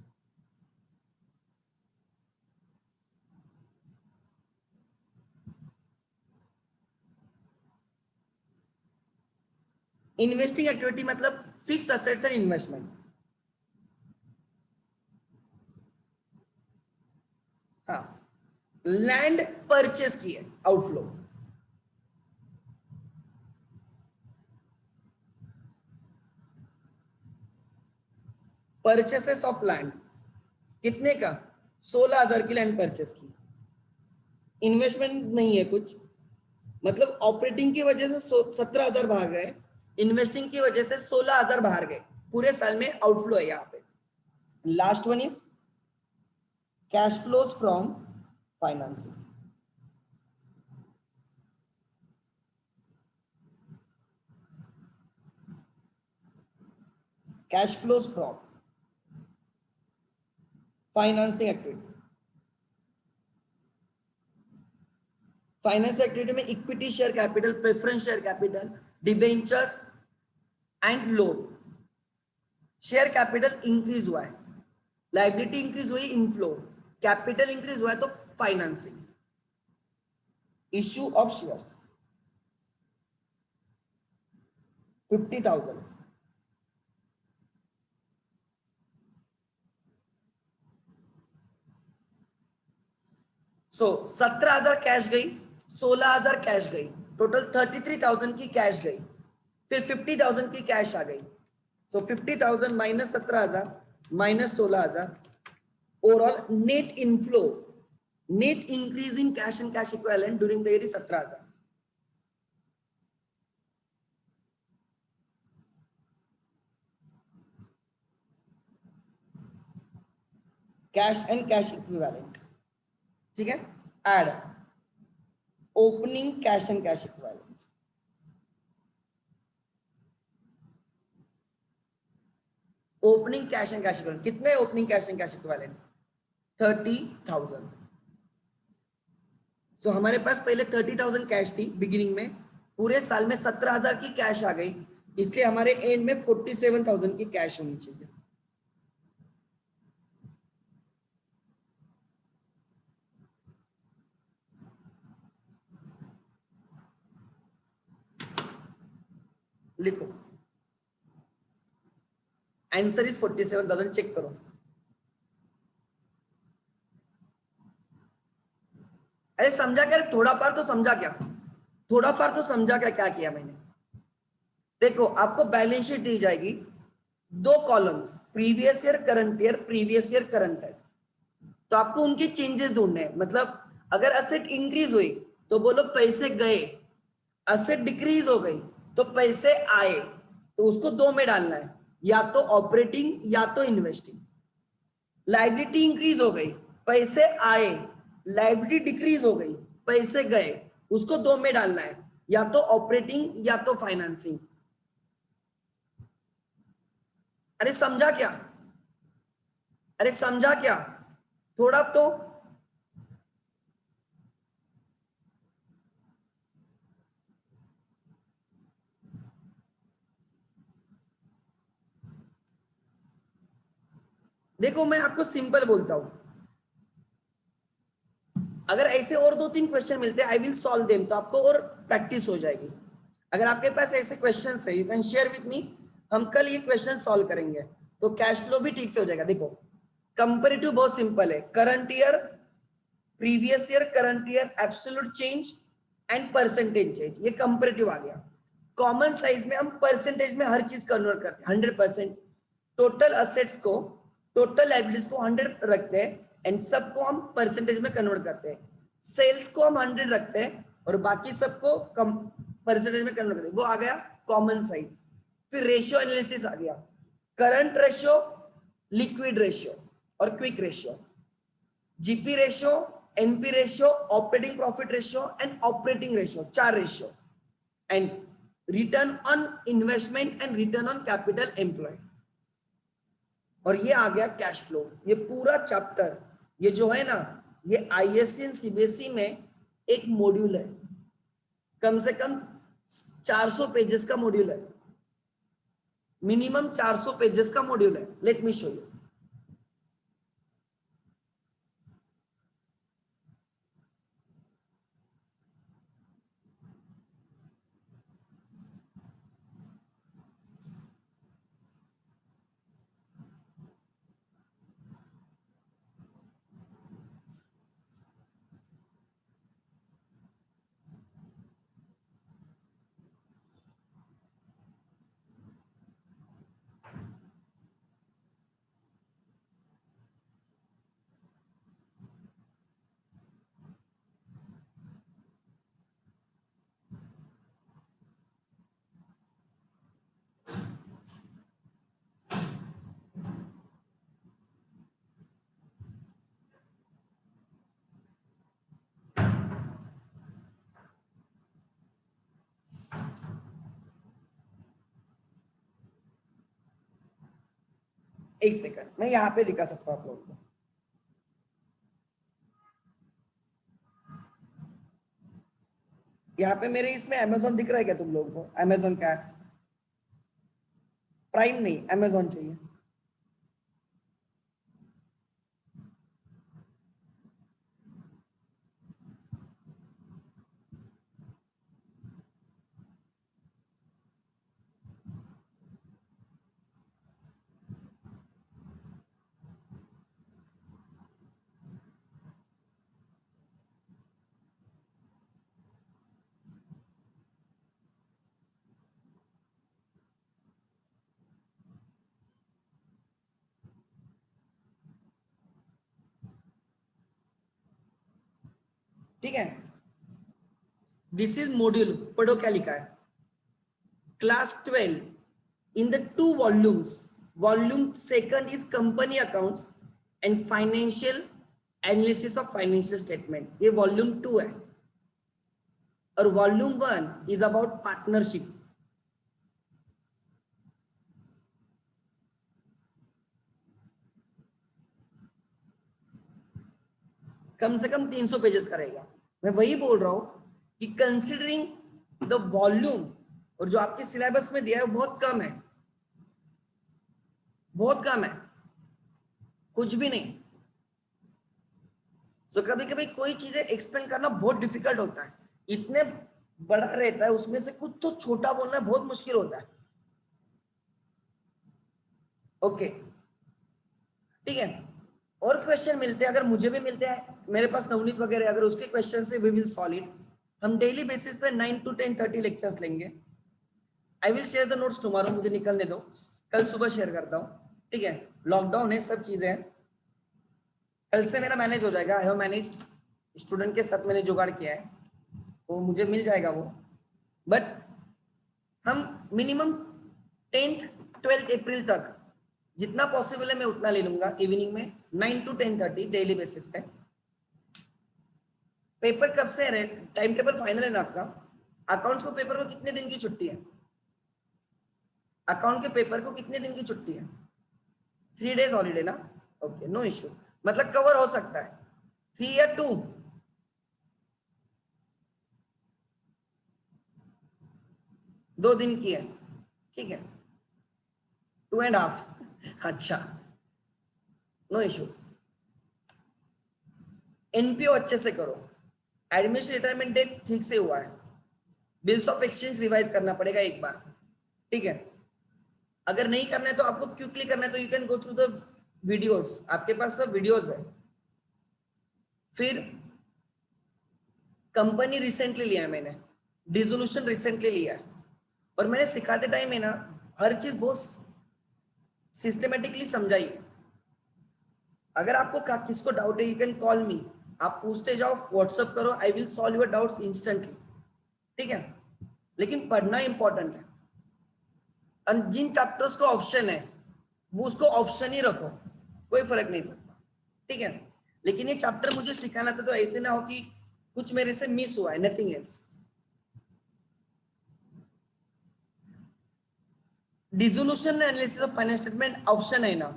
investing activity मतलब फिक्स असेट्स एंड इन्वेस्टमेंट। हाँ, लैंड परचेस की है, आउटफ्लो। परचेसेस ऑफ लैंड, कितने का? 16,000 की लैंड परचेस की, इन्वेस्टमेंट नहीं है कुछ, मतलब ऑपरेटिंग की वजह से 17,000 बाहर गए, इन्वेस्टिंग की वजह से 16,000 बाहर गए, पूरे साल में आउटफ्लो है यहाँ पे। Last one is cash flows from financing. Cash flows from financing activity. Finance activity में equity share capital, preference share capital, debentures and loan. Share capital increase हुआ है, लाइबिलिटी इंक्रीज हुई, इनफ्लो, कैपिटल इंक्रीज हुआ है तो financing, issue of shares 50,000, so 17,000 cash गई, 16,000 cash गई, total 33,000 की कैश गई, फिर 50,000 की कैश आ गई। So 50,000 minus 17,000 minus 16,000, overall net inflow, net increase in cash and cash equivalent during the year is 17,000। Cash and cash equivalent, ठीक है। Add opening cash and cash equivalent, opening cash and cash equivalent कितने? Opening cash and cash equivalent 30,000। तो हमारे पास पहले 30,000 cash थी beginning में, पूरे साल में 17,000 की कैश आ गई, इसलिए हमारे एंड में 47,000 की कैश होनी चाहिए। लिखो आंसर इज 47,000, चेक करो। अरे समझा क्या? थोड़ा पार तो समझा क्या? थोड़ा पार तो समझा क्या? क्या किया मैंने? देखो आपको बैलेंस शीट दी जाएगी, दो columns, previous year current year, previous year current है, तो आपको उनके चेंजेस ढूंढने हैं। मतलब अगर असेट इंक्रीज हुई तो बोलो पैसे गए, असेट डिक्रीज हो गई तो पैसे आए, तो उसको दो में डालना है, या तो ऑपरेटिंग या तो इन्वेस्टिंग। लाइबिलिटी इंक्रीज हो गई, पैसे आए, लाइबिलिटी डिक्रीज हो गई, पैसे गए, उसको दो में डालना है, या तो ऑपरेटिंग या तो फाइनेंसिंग। अरे समझा क्या? अरे समझा क्या? थोड़ा तो देखो, मैं आपको सिंपल बोलता हूं, अगर ऐसे और दो तीन क्वेश्चन मिलते हैं आई विल सॉल्व देम, तो आपको और प्रैक्टिस हो जाएगी। अगर आपके पास ऐसे क्वेश्चन है you can share with me, हम कल ये क्वेश्चन सॉल्व करेंगे, तो कैश फ्लो भी ठीक से हो जाएगा। देखो कंपेरेटिव बहुत सिंपल है, current year, previous year, current year, absolute change and percentage change, ये कंपेरेटिव आ गया। कॉमन साइज में हम परसेंटेज में हर चीज कन्वर्ट करते हैं, 100%। टोटल असेट्स को, टोटल लायबिलिटीज को 100 रखते हैं एंड सबको हम परसेंटेज में कन्वर्ट करते हैं। सेल्स को हम 100 रखते हैं और बाकी सबको कम परसेंटेज में कन्वर्ट करते हैं, वो आ गया कॉमन साइज। फिर रेशियो एनालिसिस आ गया, करंट रेशियो, लिक्विड रेशियो और quick ratio, GP ratio, NP ratio, operating profit ratio and operating ratio, चार ratio, and return on investment and return on capital employ. और ये आ गया कैश फ्लो। ये पूरा चैप्टर, ये जो है ना, ये आईएससी एंड सीबीएसई में एक मॉड्यूल है, कम से कम 400 पेजेस का मॉड्यूल है, मिनिमम 400 पेजेस का मॉड्यूल है। Let me show you. एक सेकंड, मैं यहाँ पे दिखा सकता हूँ आप लोगों को। यहाँ पे मेरे इसमें अमेजोन दिख रहा है क्या तुम लोगों को? अमेजोन का प्राइम नहीं, अमेजोन चाहिए। ठीक है, दिस इज मॉड्यूल, पढ़ो क्या लिखा है। Class 12 in the two volumes. Volume second is company accounts and financial analysis of financial statement. ये volume 2 है, और volume 1 is about partnership. कम से कम 300 पेजेस करेगा। मैं वही बोल रहा हूं कि कंसिडरिंग द वॉल्यूम और जो आपके सिलेबस में दिया है वो बहुत कम है, बहुत कम है, कुछ भी नहीं। तो कभी कभी कोई चीजें एक्सप्लेन करना बहुत डिफिकल्ट होता है, इतने बड़ा रहता है उसमें से कुछ तो छोटा बोलना बहुत मुश्किल होता है। ओके, ठीक है, और क्वेश्चन मिलते हैं, अगर मुझे भी मिलते हैं, मेरे पास नवनीत वगैरह, अगर उसके क्वेश्चन से वी विल सॉल्व इट। हम डेली बेसिस पे 9 to 10:30 लेक्चर्स लेंगे। I will share the notes tomorrow, मुझे निकलने दो, कल सुबह शेयर करता हूँ। ठीक है, लॉकडाउन है, सब चीजें हैं, कल से मेरा मैनेज हो जाएगा। आई हैव मैनेज्ड, स्टूडेंट के साथ मैंने जुगाड़ किया है, वो मुझे मिल जाएगा वो। बट हम मिनिमम 10th-12th अप्रैल तक जितना पॉसिबल है मैं उतना ले लूंगा, इवनिंग में 9 to 10:30 डेली बेसिस पे। पेपर कब से है? टाइम टेबल फाइनल है ना आपका? अकाउंट्स को पेपर को कितने दिन की छुट्टी है? अकाउंट के पेपर को कितने दिन की छुट्टी है? 3 days हॉलीडे ना? ओके, नो इश्यूज, मतलब कवर हो सकता है 3 या 2। 2 दिन की है, ठीक है, 2.5। अच्छा, नो इश्यूज। एनपीओ अच्छे से करो, एडमिशन रिटायरमेंट डेट ठीक से हुआ है, बिल्स ऑफ एक्सचेंज रिवाइज करना पड़ेगा एक बार, ठीक है। अगर नहीं करना है तो आपको क्विकली करना है तो you can go through the videos, आपके पास सब वीडियोस है। फिर कंपनी रिसेंटली लिया है मैंने, डिसोल्यूशन रिसेंटली लिया है, और मैंने सिखाते टाइम है ना हर चीज बहुत सिस्टमेटिकली समझाई है। अगर आपको किसको डाउट है, यू कैन कॉल मी, आप पूछते जाओ, व्हाट्सएप करो, I will solve your doubts instantly, ठीक है। लेकिन पढ़ना इंपॉर्टेंट है, और जिन चैप्टर्स को ऑप्शन है वो उसको ऑप्शन ही रखो, कोई फर्क नहीं पड़ता, ठीक है। लेकिन ये चैप्टर मुझे सिखाना था, तो ऐसे ना हो कि कुछ मेरे से मिस हुआ है, nothing else. Dissolution analysis of financial statement option है ना,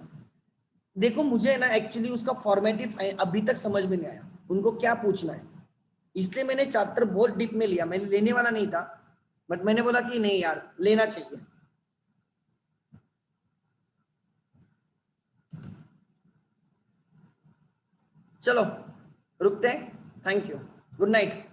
देखो मुझे ना एक्चुअली उसका फॉर्मेटिव अभी तक समझ में नहीं आया, उनको क्या पूछना है, इसलिए मैंने चैप्टर बहुत डीप में लिया। मैंने लेने वाला नहीं था, बट मैंने बोला कि नहीं यार लेना चाहिए। चलो रुकते हैं, थैंक यू, गुड नाइट।